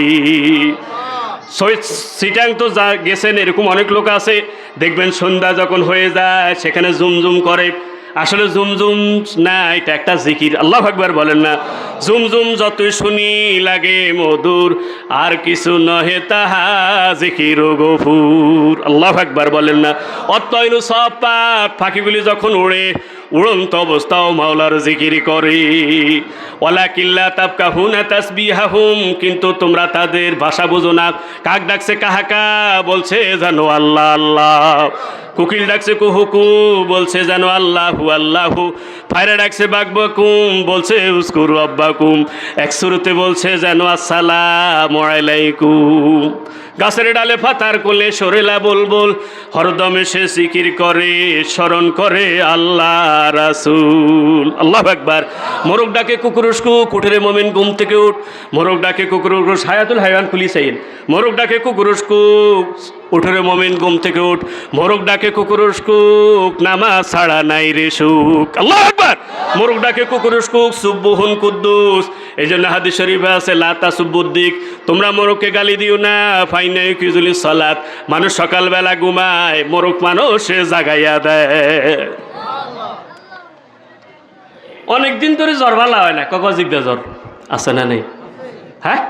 সিটাং তো যা গেছেন, এরকম অনেক লোক আছে, দেখবেন সন্ধ্যা যখন হয়ে যায় সেখানে জুমজুম করে। আসলে জুমজুম না, এটা একটা জিকির। আল্লাহু আকবার বলেন না? জুমজুম যতই শুনি লাগে মধুর, আর কিছু নহে তাহা জিকির গফুর। আল্লাহু আকবার বলেন না? অতএব সব পাক পাখিগুলি যখন উড়ে, উড়ন্ত অবস্থাও মাওলার জিকির করে। ওয়ালাকিল্লা তাবকাহুনা তাসবিহাহুম, কিন্তু তোমরা তাদের ভাষা বুঝো না। কাক ডাকছে কাহাকা, বলছে জানো আল্লাহ আল্লাহ। কুকিল ডাকছে কুহুকু, বলছে জানো আল্লাহু আল্লাহু। ফায়রা ডাকছে বাকবাকুম, বলছে উস্কুরু আব্বাকুম। এক সুরতে বলছে জানো আসসালামু আলাইকুম। গাছের ডালে ফাতার কোলে সরেলা বুলবুল, হরদমে সে জিকির করে, স্মরণ করে আল্লাহ রাসূল। আল্লাহু আকবার। মোরগ ডাকে কুকুরুসকু, কুঠেরে মোমিন ঘুম থেকে উঠ। মোরগ ডাকে কুকুরুসকু, হায়াতুল হায়ওয়ান খুলি চাইন। মোরগ ডাকে কুকুরুসকু, উঠরে মোমিন ঘুম থেকে উঠ। মোরগ ডাকে কুকুরুসকু, নামাজ ছাড়া নাই রে সুখ। আল্লাহু আকবার। মোরগ ডাকে কুকুরুসকু, সুবহুন কুদ্দুস। এই জন্য হাদিস শরীফে আছে লা তাসুবুদ্দিক, তোমরা মোরগকে গালি দিও না, ফাইনা ইউকিজুলিস সালাত। মানুষ সকালবেলা ঘুমায়, মোরগ মানুষে জাগাইয়া দেয়। অনেকদিন ধরে জ্বর ভালো হয় না, কখন জিজ্ঞা জ্বর আছে না নেই? হ্যাঁ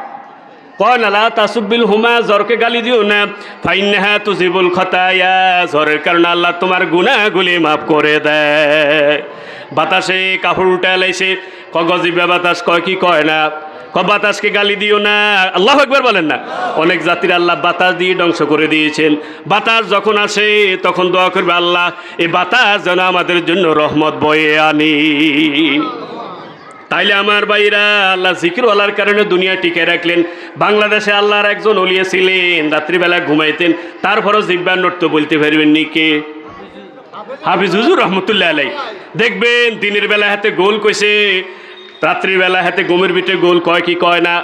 কয় না, লা তাসুবিল হুমা, জ্বরকে গালি দিও না, ফাইন্নাহা তুজিবুল খতায়া, জ্বরের কারণে আল্লাহ তোমার গুনাহগুলি মাফ করে দেয়। বাতাসে কাপড় উল্টা লাইছে, গজিবা বাতাস কয় কি কয় না? বাতাসকে গালি দিও না। আল্লাহু আকবার বলেন না? অনেক জাতির আল্লাহ বাতাস দিয়ে ধ্বংস করে দিয়েছেন। বাতাস যখন আসে তখন দোয়া করবে, আল্লাহ এই বাতাস যেন আমাদের জন্য রহমত বয়ে আনি। তাইলে আমার ভাইরা আল্লাহ জিকিরওয়ালার কারণে দুনিয়া টিকে রাখলেন। বাংলাদেশে আল্লাহর একজন ওলিয়া ছিলেন, রাত্রিবেলা ঘুমাইতেন, তারপরও জিব্বা নড়ত, বলতে পারবেন নি কে? হাফিজ হুজুর রহমতুল্লাহ আলাই। দেখবেন দিনের বেলা হাতে গোল কইছে, রাত্রিবেলা হাতে ঘুমের ভিতরে গোল কয় কি কয় না?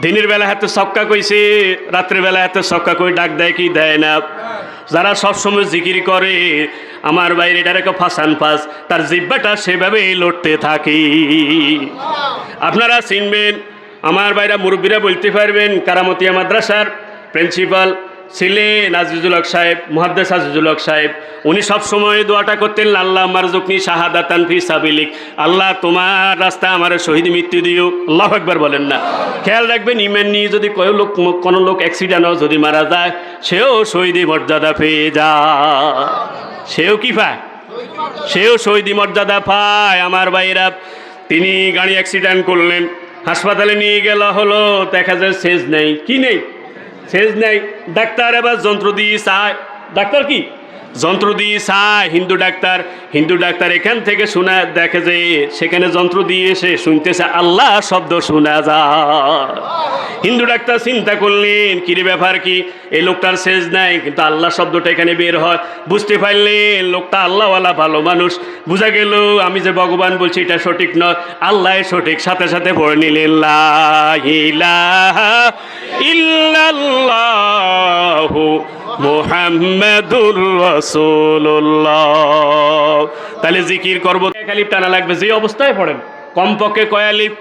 দিনের বেলা হাতে ছক্কা কইছে, রাত্রিবেলা হাতে ছক্কা কই ডাক দেয় কি দেয় না? যারা সবসময় জিকির করে আমার বাইরে এটার একটা ফাঁসান ফাঁস, তার জিব্বাটা সেভাবেই লড়তে থাকে। আপনারা চিনবেন, আমার বাইরা মুরব্বীরা বলতে পারবেন, কারামতিয়া মাদ্রাসার প্রিন্সিপাল ছিলেন আজিজুল হক সাহেব, মুহাদ্দিস আজিজুল হক সাহেব। উনি সবসময় দোয়াটা করতেন, আল্লাহ মারজুকনি শাহাদাতান ফি সাবিলিক, আল্লাহ তোমার রাস্তা আমার শহীদ মৃত্যু দিও। আল্লাহু আকবার বলেন না? খেয়াল রাখবেন, ইমান নিয়ে যদি কোনো লোক অ্যাক্সিডেন্টও যদি মারা যায়, সেও শহীদি মর্যাদা পেয়ে যায়। সেও কি পায়? সেও শহীদি মর্যাদা পায়। আমার ভাইরা, তিনি গাড়ি অ্যাক্সিডেন্ট করলেন, হাসপাতালে নিয়ে গেল, হলো দেখা যায় সেজ নেই। কি নেই? সেজ নেই। ডাক্তার এবার যন্ত্র দিয়ে চায়, ডাক্তার কি যন্ত্র দিয়ে চায়, হিন্দু ডাক্তার এখান থেকে শোনা, দেখে যে সেখানে যন্ত্র দিয়ে এসে শুনতেছে আল্লাহ শব্দ শোনা যায়। হিন্দু ডাক্তার চিন্তা করলেন, কিরে ব্যাপার কি, এই লোকটার সেজ নাই কিন্তু আল্লাহ শব্দটা এখানে বের হয়। বুঝতে পারলেন লোকটা আল্লাহওয়ালা ভালো মানুষ। বুঝা গেল আমি যে ভগবান বলছি এটা সঠিক নয়, আল্লাহ সঠিক। সাথে সাথে পড়ে নিলেন লা ইলাহা ইল্লাল্লাহু মুহাম্মাদুর রাসূলুল্লাহ। তাহলে জিকির করবো, এক আলিফ টানা লাগবে যে অবস্থায় পড়েন। কমপক্ষে কয় আলিফ?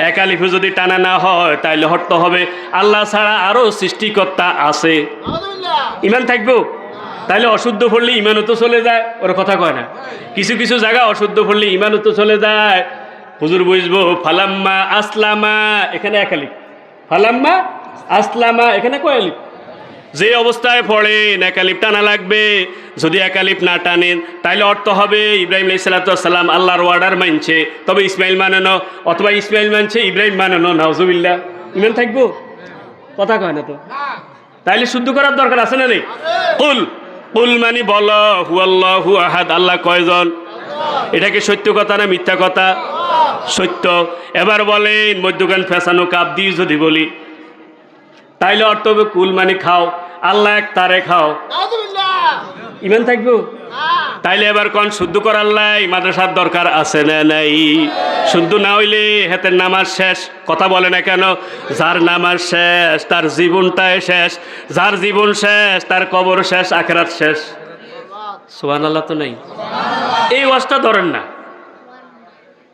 এক আলিফে যদি টানা না হয় তাহলে হটতে হবে আল্লাহ ছাড়া আরো সৃষ্টিকর্তা আছে। ইমান থাকবো। তাহলে অশুদ্ধ পড়লে ইমানও তো চলে যায়, ওর কথা কয় না? কিছু কিছু জায়গা অশুদ্ধ পড়লে ইমানও তো চলে যায়। হুজুর বুঝবো ফালাম্মা আসলামা, এখানে এক আলিফ, ফালাম্মা আসলামা এখানে কয় আলিফ? যে অবস্থায় পড়েন এক আলিফ টানা লাগবে। যদি এক আলিফ না টানেন তাহলে অর্থ হবে ইব্রাহিম আলাইহিসসালাম আল্লাহর অর্ডার মানছে, তবে ইসমাইল মানে না, অথবা ইসমাইল মানছে ইব্রাহিম মানে না। নাউজুবিল্লাহ। ইমান থাকবো? কথা কয় না তো। তাইলে শুদ্ধ করার দরকার আছে না নেই? কুল মানে বলো, হুয়াল্লাহু আহাদ, আল্লাহ কয়জন? এটা কি সত্য কথা না মিথ্যা কথা? সত্য। এবার বলেন মধ্যখান ফেসানো কাপ দিয়ে যদি বলি তাইলে অর্থ হবে কুল মানে খাও, আল্লাহ এক তারে খাও। ইমান থাকবো? তাইলে এবার কোন শুদ্ধ করার লাই মাদ্রাসার দরকার আছে না নাই? শুদ্ধ না হইলে হাতের নামাজ শেষ। কথা বলে না কেন? যার নামাজ শেষ তার জীবনটাই শেষ, যার জীবন শেষ তার কবর শেষ, আখিরাত শেষ। সুবহানাল্লাহ তো নাই? এই ওয়াজটা ধরেন না।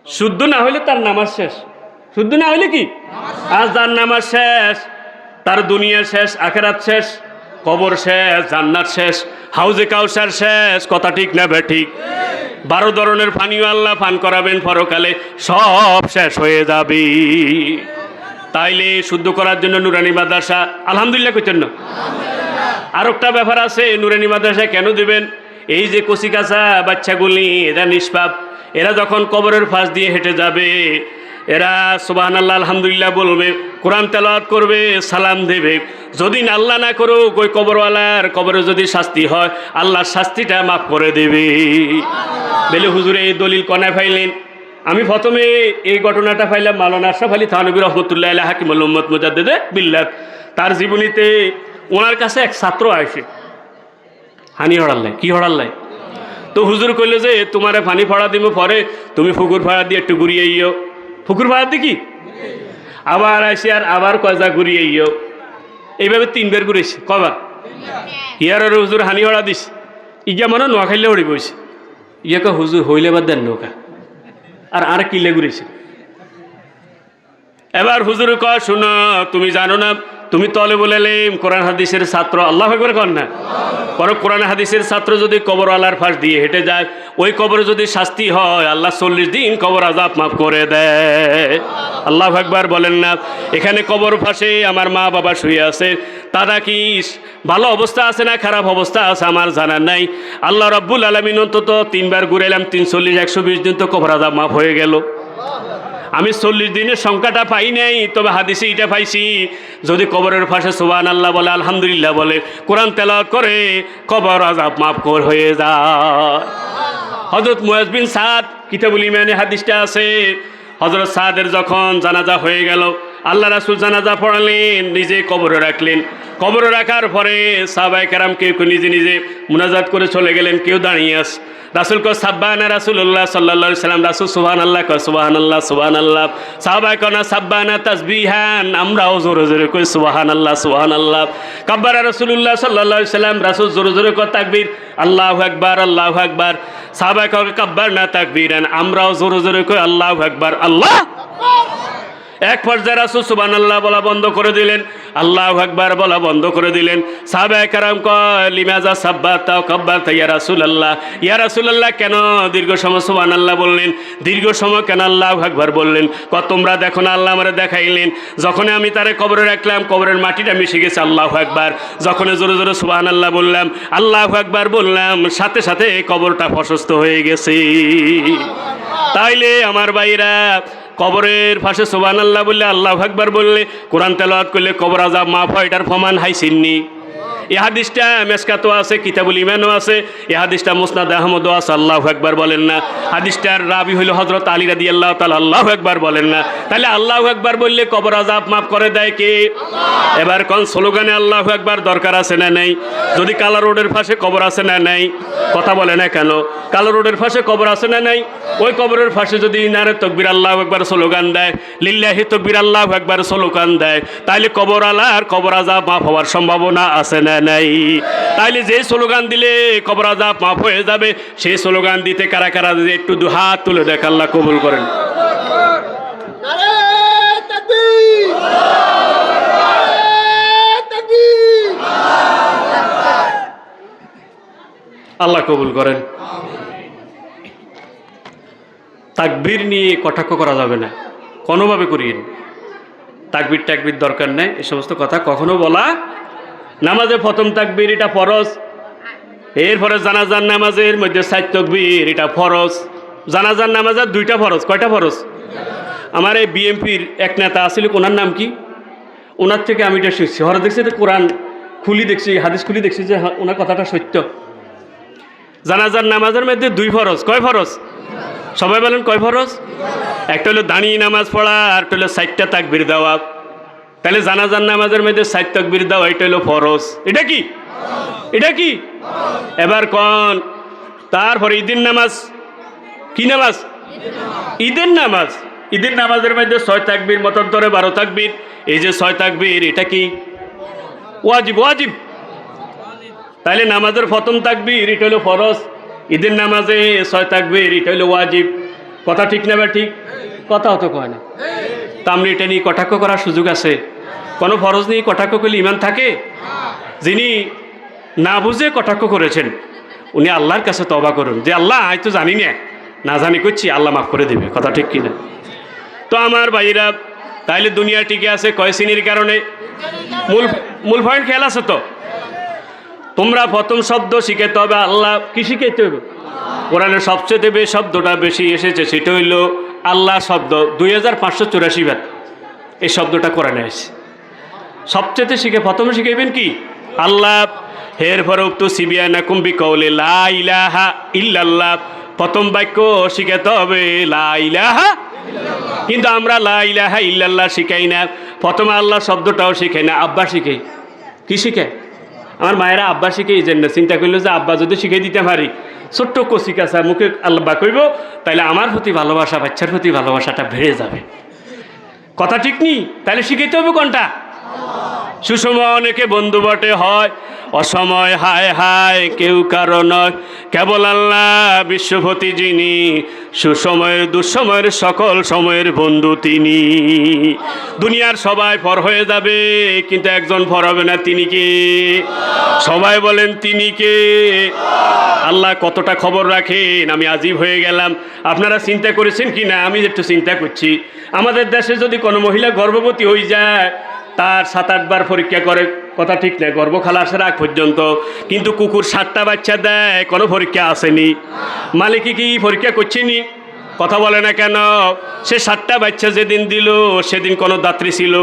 শুদ্ধ না হইলে তার নামাজ শেষ। শুদ্ধ না হইলে কি? আর যার নামাজ শেষ তার দুনিয়া শেষ, আখিরাত শেষ, কবর শেষ, জান্নাত শেষ, হাউজে কাউসার শেষ। কথা ঠিক না বে ঠিক? 12 ধরনের পানিও আল্লাহ পান করাবেন পরকালে, সব শেষ হয়ে যাবে। তাইলে শুদ্ধ করার জন্য নুরানি মাদ্রাসা আলহামদুলিল্লাহ কইতেন না? আর একটা ব্যাপার আছে, নুরানি মাদ্রাসায় কেন দিবেন? এই যে কচি কাঁচা বাচ্চাগুলি এরা নিষ্পাপ, এরা যখন কবরের ফাঁস দিয়ে হেঁটে যাবে এরা সুবহানাল্লাহ আলহামদুলিল্লাহ বলবে, কোরআন তেলাওয়াত করবে, সালাম দেবে। যদি আল্লাহ না করুক ওই কবরওয়ালার কবরে যদি শাস্তি হয় আল্লাহর শাস্তিটা মাফ করে দেবে। বেলে হুজুরে এই দলিল কনায় পাইলেন? আমি প্রথমে এই ঘটনাটা পাইলাম মাওলানা আশরাফ আলী থানভী রহমতুল্লাহ আলাইহি হাকিমুল উম্মত মুজাদ্দিদে বিল্লাত। তার জীবনীতে ওনার কাছে এক ছাত্র আসে, হানি হড়াল্লাই, কি হড়াল্লাই? তো হুজুর কইলে যে তোমারে পানি ফড়া দিব, পরে তুমি পুকুর ফাড়া দিয়ে একটু ঘুরিয়ে ইও। পুকুর ফাড়া দি কি আবার আসি আর আবার কয়জা ঘুরিয়ে ইও। এইভাবে 3 বার ঘুরেছি। কবার? ইয়ার হুজুর হানি হড়া দিস, ইয়া মনে নোয়া খাইলে হড়ি বইছে। ইয়াকে হুজুর হইলে বাদ দেন নৌকা আর কিলে ঘুরেছে। এবার হুজুর কয় শুনো, তুমি জানো না তুমি তলেবুল ইলম কোরআন হাদিসের ছাত্র? আল্লাহু আকবার কর না? পরে কোরআন হাদিসের ছাত্র যদি কবরওয়ালার ফাঁস দিয়ে হেঁটে যায়, ওই কবরে যদি শাস্তি হয় আল্লাহ 40 দিন কবর আযাব মাফ করে দেয়। আল্লাহু আকবার বলেন না? এখানে কবর ফাঁসে আমার মা বাবা শুয়ে আছে, তারা কি ভালো অবস্থা আছে না খারাপ অবস্থা আছে আমার জানা নাই। আল্লাহ রাব্বুল আলামিন অন্তত 3 বার ঘুরাইলাম, 340 120 দিন তো কবর আযাব মাফ হয়ে গেল। আমি 40 দিনের সংখ্যাটা পাই নাই, তবে হাদিসে এটা পাইছি যদি কবরের পাশে সুবহানাল্লাহ বলে, আলহামদুলিল্লাহ বলে, কোরআন তেলাওয়াত করে, কবর আযাব মাফ হয়ে যায়। হযরত মুয়াজ বিন সাদ কিতাবুল ঈমানে হাদিসটা আছে, হযরত সাদের যখন জানাজা হয়ে গেল, আল্লাহ রাসূল জানাজা পড়ালেন, নিজে কবরে রাখলেন। কবরে রাখার পরে সাহাবায়ে কেরাম কেউ কেউ নিজে নিজে মুনাজাত করে চলে গেলেন, কেউ দাঁড়িয়ে আছে। রাসূল কয় সাব্বানা রাসূলুল্লাহ সাল্লাল্লাহু আলাইহি সাল্লাম, রাসূল সুবহানাল্লাহ কয় সুবহানাল্লাহ সুবহানাল্লাহ। সাহাবায়ে কয় না সাব্বানা তাসবিহান, আমরাও জোরে জোরে কই সুবহানাল্লাহ সুবহানাল্লাহ। কাব্বারা রাসূলুল্লাহ সাল্লাল্লাহু আলাইহি সাল্লাম, রাসূল জোরে জোরে কয় তাকবীর, আল্লাহু আকবার আল্লাহু আকবার। সাহাবায়ে কয় কাব্বারনা তাকবীরান, আমরাও জোরে জোরে কই আল্লাহু আকবার আল্লাহ। এক পর্যায়ে রাসূল সুবহানাল্লাহ বলা বন্ধ করে দিলেন, আল্লাহু আকবার বলা বন্ধ করে দিলেন। সাহাবায়ে কেরাম কয় লিমাজা সাব্বাতা ওয়া কাব্বারতা ইয়া রাসূলুল্লাহ, ইয়া রাসূলুল্লাহ কেন দীর্ঘ সময় সুবহানাল্লাহ বললেন, দীর্ঘ সময় কেন আল্লাহু আকবার বললেন? কয় তোমরা দেখো না আল্লাহ আমারে দেখাইলেন, যখন আমি তারে কবরে রাখলাম কবরের মাটিটা মিশে গেছে আল্লাহু আকবার, যখন জোরে জোরে সুবহানাল্লাহ বললাম আল্লাহু আকবার বললাম, সাথে সাথে কবরটা প্রশস্ত হয়ে গেছে। তাইলে আমার ভাইরা, কবরের পাশে সুবহানাল্লাহ বললে, আল্লাহু আকবার বললে, কোরআন তেলাওয়াত করলে কবর আযাব মাফ হয়, এটার প্রমাণ হাইছিননি। এই হাদিসটা মেশকাতও আছে, কিতাবুল ঈমানও আছে, এই হাদিসটা মুসনাদ আহমদও আছে। আল্লাহু আকবার বলেন না, হাদিসটার রাবি হইল হযরত আলী রাদিয়াল্লাহু তাআলা, আল্লাহু আকবার বলেন না। তাহলে আল্লাহু আকবার বললে কবর আযাব মাফ করে দেয় কে? এবার কোন স্লোগানে আল্লাহু আকবার দরকার আছে না নাই? যদি কালা রোডের পাশে কবর আছে না নাই? কথা বলে না কেন? কালো রোডের পাশে কবর আছে না নাই? ওই কবরের পাশে যদি ইনারে তকবীর আল্লাহু আকবার স্লোগান দেয়, লিল্লাহি তকবীর আল্লাহু আকবার স্লোগান দেয়, তাইলে কবর আলার কবর আযাব মাফ হওয়ার সম্ভাবনা আছে না নাই? তাইলে যে স্লোগান দিলে কবর আযাব মাফ হয়ে যাবে, সেই স্লোগান দিতে কারা কারা যদি একটু দু হাত তুলে দেখ, আল্লাহ কবুল করেন। আল্লাহ কবুল করেন। তাকবীর নিয়ে কটাক্ষ করা যাবে না, কোনোভাবে করিয়েন। তাকবীর টাকবীর দরকার নেই, এই সমস্ত কথা কখনো বলা। নামাজে প্রথম তাকবীর এটা ফরজ, এরপরে জানাজার নামাজের মধ্যে 4 তাকবীর এটা ফরজ। জানাজার নামাজের 2টা ফরজ। কয়টা ফরজ? আমার এই বিএমপির এক নেতা আছিল, ওনার নাম কি, ওনার থেকে আমি এটা শিখছি। হরে দেখছি তো কোরআন খুলি দেখছি, হাদিস খুলি দেখছি যে ওনার কথাটা সত্য। জানাজার নামাজের মধ্যে 2 ফরজ। কয় ফরজ? সবাই বলেন কয় ফরজ? একটা হলো দাঁড়িয়ে নামাজ পড়া, আর একটা হলো 4টা তাকবীর দেওয়া। তাহলে জানাজার নামাজের মধ্যে 4 তাকবীর দেওয়া, এটা হলো ফরজ। এটা কি? এটা কি? এবার কোন তারপরে ঈদের নামাজ, কি নামাজ? ঈদের নামাজ। ঈদের নামাজের মধ্যে 6 তাকবীর, মতান্তরে 12 তাকবীর। এই যে 6 তাকবীর এটা কি? ওয়াজিব। ওয়াজিব। তাহলে নামাজের প্রথম তাকবীর এটা হলো ফরজ, ঈদের নামাজে 6 তাকবীর এটা হলো ওয়াজিব। কথা ঠিক না? বা ঠিক কথা হতো কয় না। তা আমরা এটা নিয়ে কটাক্ষ করার সুযোগ আছে? কোনো ফরজ নিয়ে কটাক্ষ করলে ইমান থাকে? যিনি না বুঝে কটাক্ষ করেছেন উনি আল্লাহর কাছে তওবা করুন, যে আল্লাহ আমি তো জানি না জানি করছি, আল্লাহ মাফ করে দেবে। কথা ঠিক কিনা? তো আমার ভাইরা, তাইলে দুনিয়া টিকে আছে কয় শ্রেণীর কারণে? মূল পয়েন্ট খেয়াল আছে তো? তোমরা প্রথম শব্দ শিখাতে হবে আল্লাহ। কি শিখাইতে হবে? কোরআনের সবচেয়ে বেশি শব্দটা বেশি এসেছে, সেটা হইল আল্লাহ শব্দ। 2584 বার এই শব্দটা কোরআনে এসেছে। সবচেয়ে শিখে প্রথমে শিখাইবেন কি? আল্লাহ। এরপরে উক্তু সিবিয়ানাকুম বিকাউলি লা ইলাহা ইল্লাল্লাহ, প্রথম বাক্য শিখাতে হবে লা ইলাহা। কিন্তু আমরা লা ইলাহা ইল্লাল্লাহ শিখাই না, প্রথমে আল্লাহ শব্দটাও শিখাই না, আব্বা শিখাই। কি শিখায়? আমার মায়েরা আব্বা শিখে এই জন্য চিন্তা করলো যে আব্বা যদি শিখে দিতে পারি, ছোট্ট কচি কাছা মুখে আল্লাহ কইব, তাহলে আমার প্রতি ভালোবাসা, বাচ্চার প্রতি ভালোবাসাটা বেড়ে যাবে। কথা ঠিক নি? তাহলে শিখাইতে হবে কোনটা? সুসময় অনেকে বন্ধু বটে হয়, অসময় হায় হায় কেউ কারো নয়, কেবল আল্লাহ বিশ্বপতি যিনি, সুসময়ের দুঃসময়ের সকল সময়ের বন্ধু তিনি। দুনিয়ার সবাই পর হয়ে যাবে, কিন্তু একজন পর হবে না, তিনি কে? সবাই বলেন তিনি কে? আল্লাহ কতটা খবর রাখেন, আমি আজীব হয়ে গেলাম। আপনারা চিন্তা করেছেন কি না? আমি একটু চিন্তা করছি, আমাদের দেশে যদি কোনো মহিলা গর্ভবতী হয়ে যায়, তার 7-8 বার পরীক্ষা করে। কথা ঠিক না? গর্ভ খালাসের আগ পর্যন্ত। কিন্তু কুকুর 7টা বাচ্চা দেয়, কোনো পরীক্ষা আসেনি। মালিকই কি পরীক্ষা করছেনি? কথা বলে না কেন? সে 7টা বাচ্চা যেদিন দিল, সেদিন কোনো দাত্রী ছিল,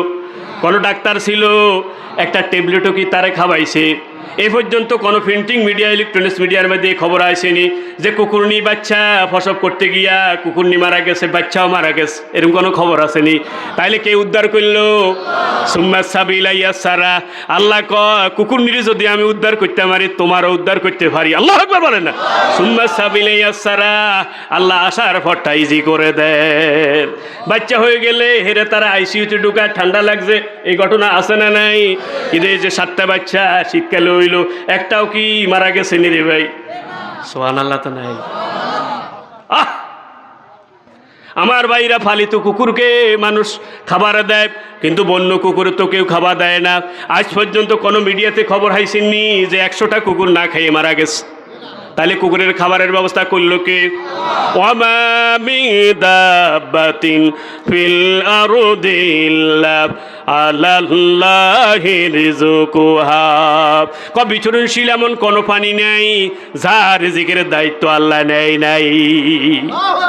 কোনো ডাক্তার ছিল, একটা ট্যাবলেটও কি তারে খাওয়াইছে? এই পর্যন্ত কোনো প্রিন্টিং মিডিয়া ইলেকট্রনিক্স মিডিয়ার মধ্যে খবর আসেনি যে কুকুরনি বাচ্চা প্রসব করতে গিয়া কুকুরনি মারা গেছে, বাচ্চাও মারা গেছে, এরকম কোনো খবর আসেনি। তাইলে কে উদ্ধার করলো? সুম্মা সাবিলা ইয়াসারা। আল্লাহ কয় কুকুরনিরে যদি আমি উদ্ধার করতে পারি তোমারও উদ্ধার করতে পারি। আল্লাহু আকবার বলেন না। সুম্মা সাবিলা ইয়াসারা, আল্লাহ আসার পরটা ইজি করে দেন। বাচ্চা হয়ে গেলে হেরে তারা আইসিইউতে ঢুকা, ঠান্ডা লাগছে, এই ঘটনা আছে না নাই? কিন্তু এই যে 7টা বাচ্চা শীতকালে হইল, একটাও কি মারা গেছে নি রে ভাই? সুবহানাল্লাহ তো নাই। আমার ভাইরা পালিত কুকুরকে মানুষ খাবার দেয়, কিন্তু বন্য কুকুর তো কেউ খাবার দেয় না। আজ পর্যন্ত কোনো মিডিয়াতে খবর হাইছেননি যে 100টা কুকুর না খেয়ে মারা গেছে। তাহলে কুকুরের খাবারের ব্যবস্থা করলো কে? ওয়ামা মিন দাব্বাতিন ফিল আরদি ইল্লা আলাল্লাহি রিজকুহা। বিচরণশীল এমন কোনো প্রাণী নেই যার রিজিকের দায়িত্ব আল্লাহ নেয় নাই।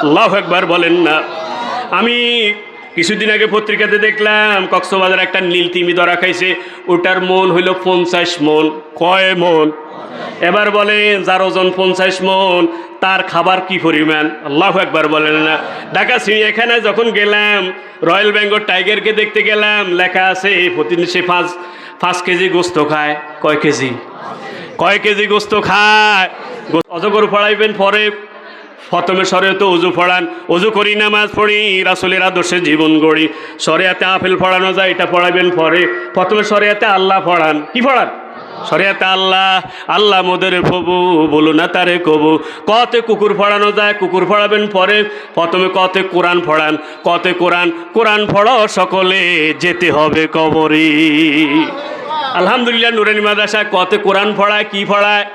আল্লাহু আকবার বলেন না। আমি কিছুদিন আগে পত্রিকাতে দেখলাম কক্সবাজার একটা নীল তিমি ধরা খাইছে, ওটার মন হইল 50 মন। কয় মন? এবার বলেন যার ওজন 50 মন, তার খাবার কি পরিমাণ? আল্লাহু আকবার বলেন না। ঢাকা চিড়িয়াখানায় যখন গেলাম, রয়্যাল বেঙ্গল টাইগারকে দেখতে গেলাম, লেখা আছে প্রতিদিন সে 5 কেজি গোস্ত খায়। কয় কেজি? কয় কেজি গোস্ত খায়? অজগর পড়াইবেন পরে, প্রথমে শরীয়তে উজু পড়ান, উজু করি, নামাজ পড়ি, রাসূলের আদর্শে জীবন গড়ি। শরীয়তে আপেল পড়ানো যায়, এটা পড়াবেন পরে। প্রথমে শরীয়তে আল্লাহ পড়ান। কি পড়ান? শরীয়তে আল্লাহ। আল্লাহ মোদের প্রভু, বলো না তারে কবু। কতে কুকুর পড়ানো যায়, কুকুর পড়াবেন পরে। প্রথমে কতে কোরআন পড়ান, কতে কোরআন। কোরআন পড়ো সকলে, যেতে হবে কবরে। আলহামদুলিল্লাহ নুরানি মাদ্রাসা কতে কোরআন পড়ায়। কি পড়ায়?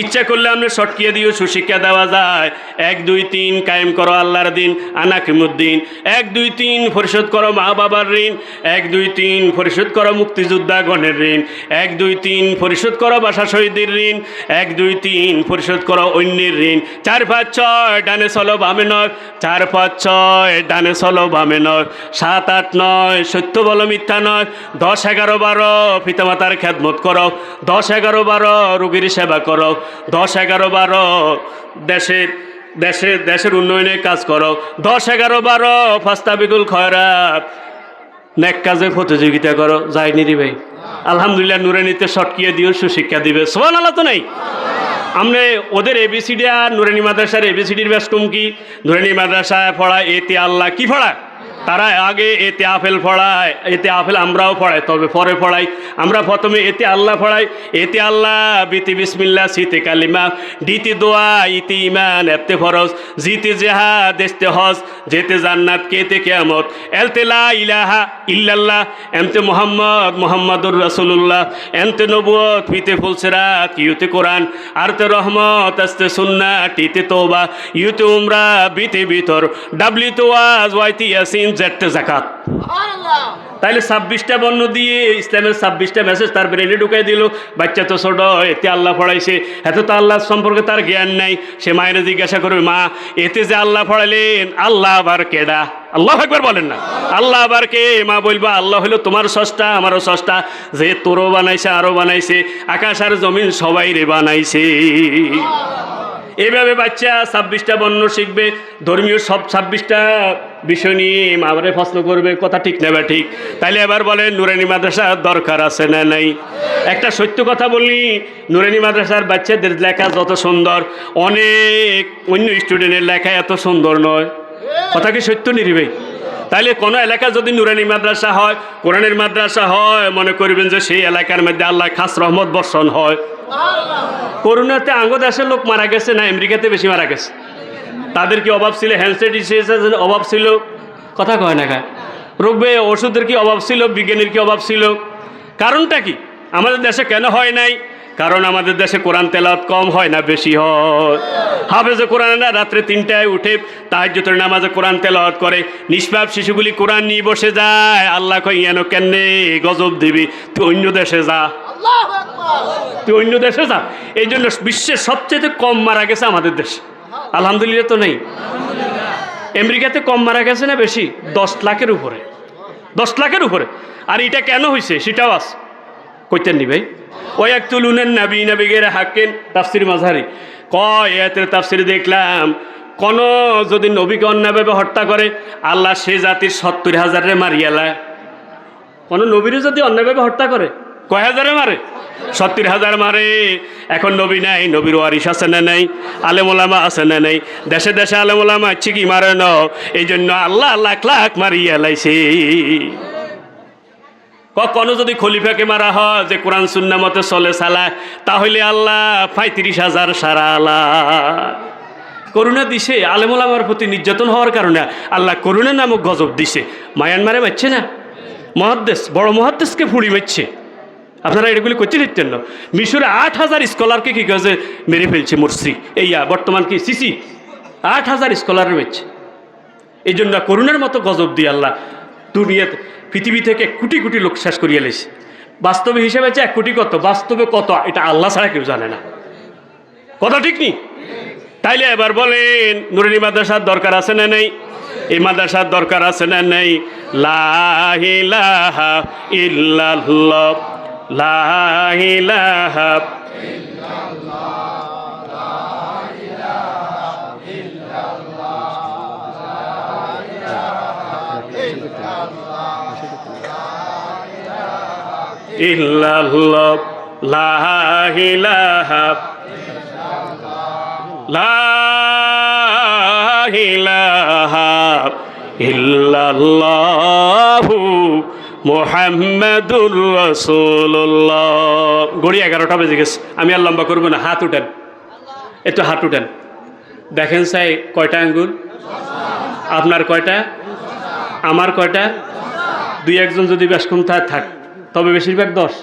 ইচ্ছা করলে আমরা শর্টকিয়ে দিয়েও সুশিক্ষা দেওয়া যায়। 1 2 3 কায়েম করো আল্লাহর দিন, আনাকিমুদ্দিন। 1 2 3 পরিশোধ করো মা বাবার ঋণ। 1 2 3 পরিশোধ করো মুক্তিযোদ্ধাগণের ঋণ। 1 2 3 পরিশোধ করো ভাষা শহীদের ঋণ। 1 2 3 পরিশোধ করো অন্যের ঋণ। 4 5 6 ডানে চলো বামে নয়। 4 5 6 ডানে চলো বামে নয়। 7 8 9 সত্য বলো মিথ্যা নয়। 10 11 12 পিতামাতার খেদমত করো। 10 11 12 রোগীর সেবা করো। 10 11 12 দেশের উন্নয়নের কাজ করো। 10 11 12 ফাস্তাবিকুল খয়রাত, নেক কাজে প্রতিযোগিতা করো। যায়নি রে ভাই? আলহামদুলিল্লাহ নুরানিতে শর্টকিয়ে দিও, সুশিক্ষা দিবে। সুবহানাল্লাহ তো নাই? আমরা ওদের এবিসিডি আর নুরানি মাদ্রাসার এবিসিডির ব্যস্তম কি? নুরানি মাদ্রাসায় পড়ায় এতে আল্লাহ। কি পড়ায়? তারা আগে এতে আপেল পড়ায়। এতে আপেল আমরাও পড়াই, তবে পরে পড়াই। আমরা প্রথমে এতে আল্লাহ পড়াই। এতে আল্লাহ, বিতি বিসমিল্লাহ, সিতে কালিমা, ডিতে দোয়া, ইতি ইমান, এতে ফরজ, জিতে জেহাদ, দেশতে হজ, যেতে জান্নাত, কেতে কিয়ামত, এলতে লা ইলাহা ইল্লাল্লাহ, এমতে মুহাম্মাদুর রাসূলুল্লাহ, এমতে নবুয়ত, পিতে ফুলসিরাত, ইউতে কোরআন, আরতে রহমত, আস্তে সুন্নাহ, টিতে তওবা, ইউতে উমরা, বিতে বিতর, ডাবলিতে ওয়াজ, ওয়াইতে ইয়াসিন, জেটতে যাকাত। তাইলে 26টা বর্ণ দিয়ে ইসলামের 26টা মেসেজ তার ব্রেনে ঢুকাই দিল। বাচ্চা তো ছোট, এতে আল্লাহ পড়াইছে, এত তো আল্লাহ সম্পর্কে তার জ্ঞান নাই। সে মায়ের জিজ্ঞাসা করবে, মা এতে যে আল্লাহ পড়াইলেন, আল্লাহ আবার কেডা? আল্লাহু আকবার বলেন না। আল্লাহ আবার কে? মা বলবা আল্লাহ হলো তোমার স্রষ্টা, আমারও স্রষ্টা, যে তোরও বানাইছে, আরও বানাইছে, আকাশ আর জমিন সবাই রে বানাইছে। এইভাবে বাচ্চা 26টা বর্ণ শিখবে। ধর্মীয় সব 26টা বিষয় নিয়ে মামারে প্রশ্ন করবে, কথা ঠিক না বা ঠিক? তাইলে এবার বলেন নুরানি মাদ্রাসার দরকার আছে না নাই? একটা সত্য কথা বলি, নুরানি মাদ্রাসার বাচ্চাদের লেখা যত সুন্দর, অনেক অন্য স্টুডেন্টের লেখা এত সুন্দর নয়। কথা কি সত্য নিরি ভাই? তাইলে কোনো এলাকা যদি নুরানি মাদ্রাসা হয়, কোরআনের মাদ্রাসা হয়, মনে করবেন যে সেই এলাকার মধ্যে আল্লাহ খাস রহমত বর্ষণ হয়। করোনাতে দেশের লোক মারা গেছে না আমেরিকাতে বেশি মারা গেছে? তাদের কি অভাব ছিল? হ্যান্ডসেট অভাব ছিল? কথা কয় না খায়। রোগবে ওষুধের কি অভাব ছিল? বিজ্ঞানের কি অভাব ছিল? কারণটা কি? আমাদের দেশে কেন হয় নাই? কারণ আমাদের দেশে কোরআন তেলাওয়াত কম হয় না বেশি হয়? হাফেজে কোরআনরা রাত্রে 3টায় উঠে তাহাজ্জুদের নামাজে কোরআন তেলাওয়াত করে। নিষ্পাপ শিশুগুলি কোরআন নিয়ে বসে যায়। আল্লাহ কই এনো কেনে গজব দিবি, তুই অন্য দেশে যা, তুই অন্য দেশে যা। এই জন্য বিশ্বের সবচেয়ে কম মারা গেছে আমাদের দেশে। আলহামদুলিল্লাহ তো নেই? আমেরিকাতে কম মারা গেছে না বেশি? 10 লাখের উপরে, 10 লাখের উপরে। আর এটা কেন হয়েছে সেটাও আছে। কইতেন নি ভাই? ওই ইয়াকতুলুনান নাবিয়্যিনা বিগাইরি হাক্কিন, তাফসীর মাযহারি কয় এতে তাফসীরে দেখলাম কোন যদি নবীকে অন্যায়ভাবে হত্যা করে আল্লাহ সে জাতির 70,000 মারিয়ালায়। কোন নবীরে যদি অন্যায়ভাবে হত্যা করে কয় হাজারে মারে? 70,000 মারে। এখন নবী নাই, নবীর ওয়ারিস আছে না নাই? আলেম ওলামা আছে না নাই? দেশে দেশে আলেম ওলামা আছে কি মারে না? এই জন্য আল্লাহ লাখ লাখ মারিয়া লাইছে। কখনো যদি খলিফাকে মারা হয় যে কোরআন সুন্নাহ মতে চলে চালায়, তাহলে আল্লাহ 35,000 সারা আল্লাহ করুণা দিছে। আলেম ওলামার প্রতি নির্যাতন হওয়ার কারণে আল্লাহ করুণা নামক গজব দিছে। মায়ানমারে মারছে না, মহাদ্দেশ বড় মহাদ্দেশকে ফুড়ি মারছে। আপনারা এগুলি করতে দিতেন না? মিশরে 8,000 স্কলারকে কি কাজে মেরে ফেলছে মুরসি, এইয়া বর্তমান কি সিসি 8,000 স্কলার রয়েছে। এই জন্য করুণার মতো গজব দিয়ে আল্লাহ দুনিয়াতে পৃথিবী থেকে কোটি কোটি লোক শেষ করিয়ে লেছে। বাস্তবে হিসেবে 1 কোটি কত, বাস্তবে কত এটা আল্লাহ ছাড়া কেউ জানে না। কথা ঠিক নি? তাইলে এবার বলেন নুরানি মাদ্রাসার দরকার আছে না নেই? এই মাদ্রাসার দরকার আছে না নেই? লা ইলাহা ইল্লাল্লাহ, লা ইলাহা ইল্লাল্লাহ, লা ইলাহা লা ইলাহা ইল্লাল্লাহু মুহাম্মাদুর রাসূলুল্লাহ। ঘড়ি 11টা বেজে গেছে, আমি আর লম্বা করবো না। হাত উঠান, একটু হাত উঠান। দেখেন চাই কয়টা আঙ্গুল? আপনার কয়টা? আমার কয়টা? 2-1 জন যদি বেশ কম থাক, তবে বেশিরভাগ 10।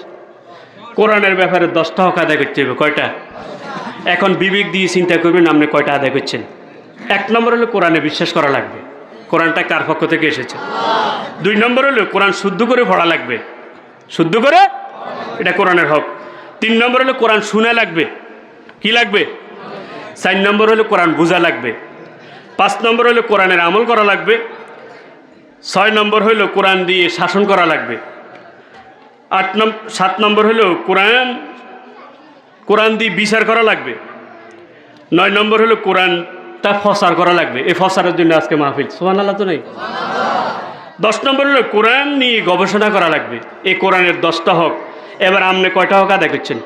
কোরআনের ব্যাপারে 10টা হক আদায় করতে হবে। কয়টা? এখন বিবেক দিয়ে চিন্তা করবেন আপনি কয়টা আদায় করছেন। 1 নম্বর হলো কোরআনে বিশ্বাস করা লাগবে, কোরআনটা কার পক্ষ থেকে এসেছে। 2 নম্বর হলো কোরআন শুদ্ধ করে পড়া লাগবে, শুদ্ধ করে, এটা কোরআনের হক। 3 নম্বর হলো কোরআন শোনা লাগবে, কি লাগবে? 4 নম্বর হলো কোরআন বোঝা লাগবে। 5 নম্বর হলো কোরআনের আমল করা লাগবে। 6 নম্বর হলো কোরআন দিয়ে শাসন করা লাগবে। 7 নম্বর হলো কোরআন দিয়ে বিচার করা লাগবে। 9 নম্বর হলো কোরআনটা ফসার করা লাগবে। এই ফসারের জন্য আজকে মাহফিল, সুবহানাল্লাহ তো নেই? 10 নম্বর হলো কোরআন নিয়ে গবেষণা করা লাগবে। এই কোরআনের 10টা হক। এবার আপনি কয়টা হক আদায় করছেন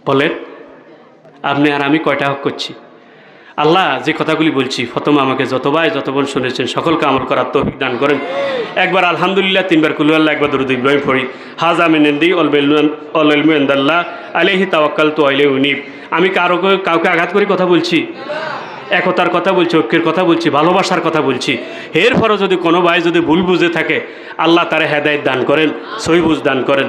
বলেন? আপনি আর আমি কয়টা হক করছি? আল্লাহ যে কথাগুলি বলছি প্রথমে আমাকে যত বোন শুনেছেন সকলকে আমল করার তৌফিক দান করেন। একবার আলহামদুলিল্লাহ, 3 বার কুল আল্লাহ, একবার দরুদ ইব্রাহিম পড়ি। হাজা মিন ইনদি অল ইলমু ইনদাল্লাহ আলাইহি তাওয়াক্কালতু ওয়া ইলাইহি উনীব। আমি কাউকে আঘাত করে কথা বলছি? একতার কথা বলছি, ঐক্যের কথা বলছি, ভালোবাসার কথা বলছি। এরপরও যদি কোনো ভাই যদি ভুল বুঝে থাকে, আল্লাহ তারে হেদায়েত দান করেন, সহি বুঝ দান করেন।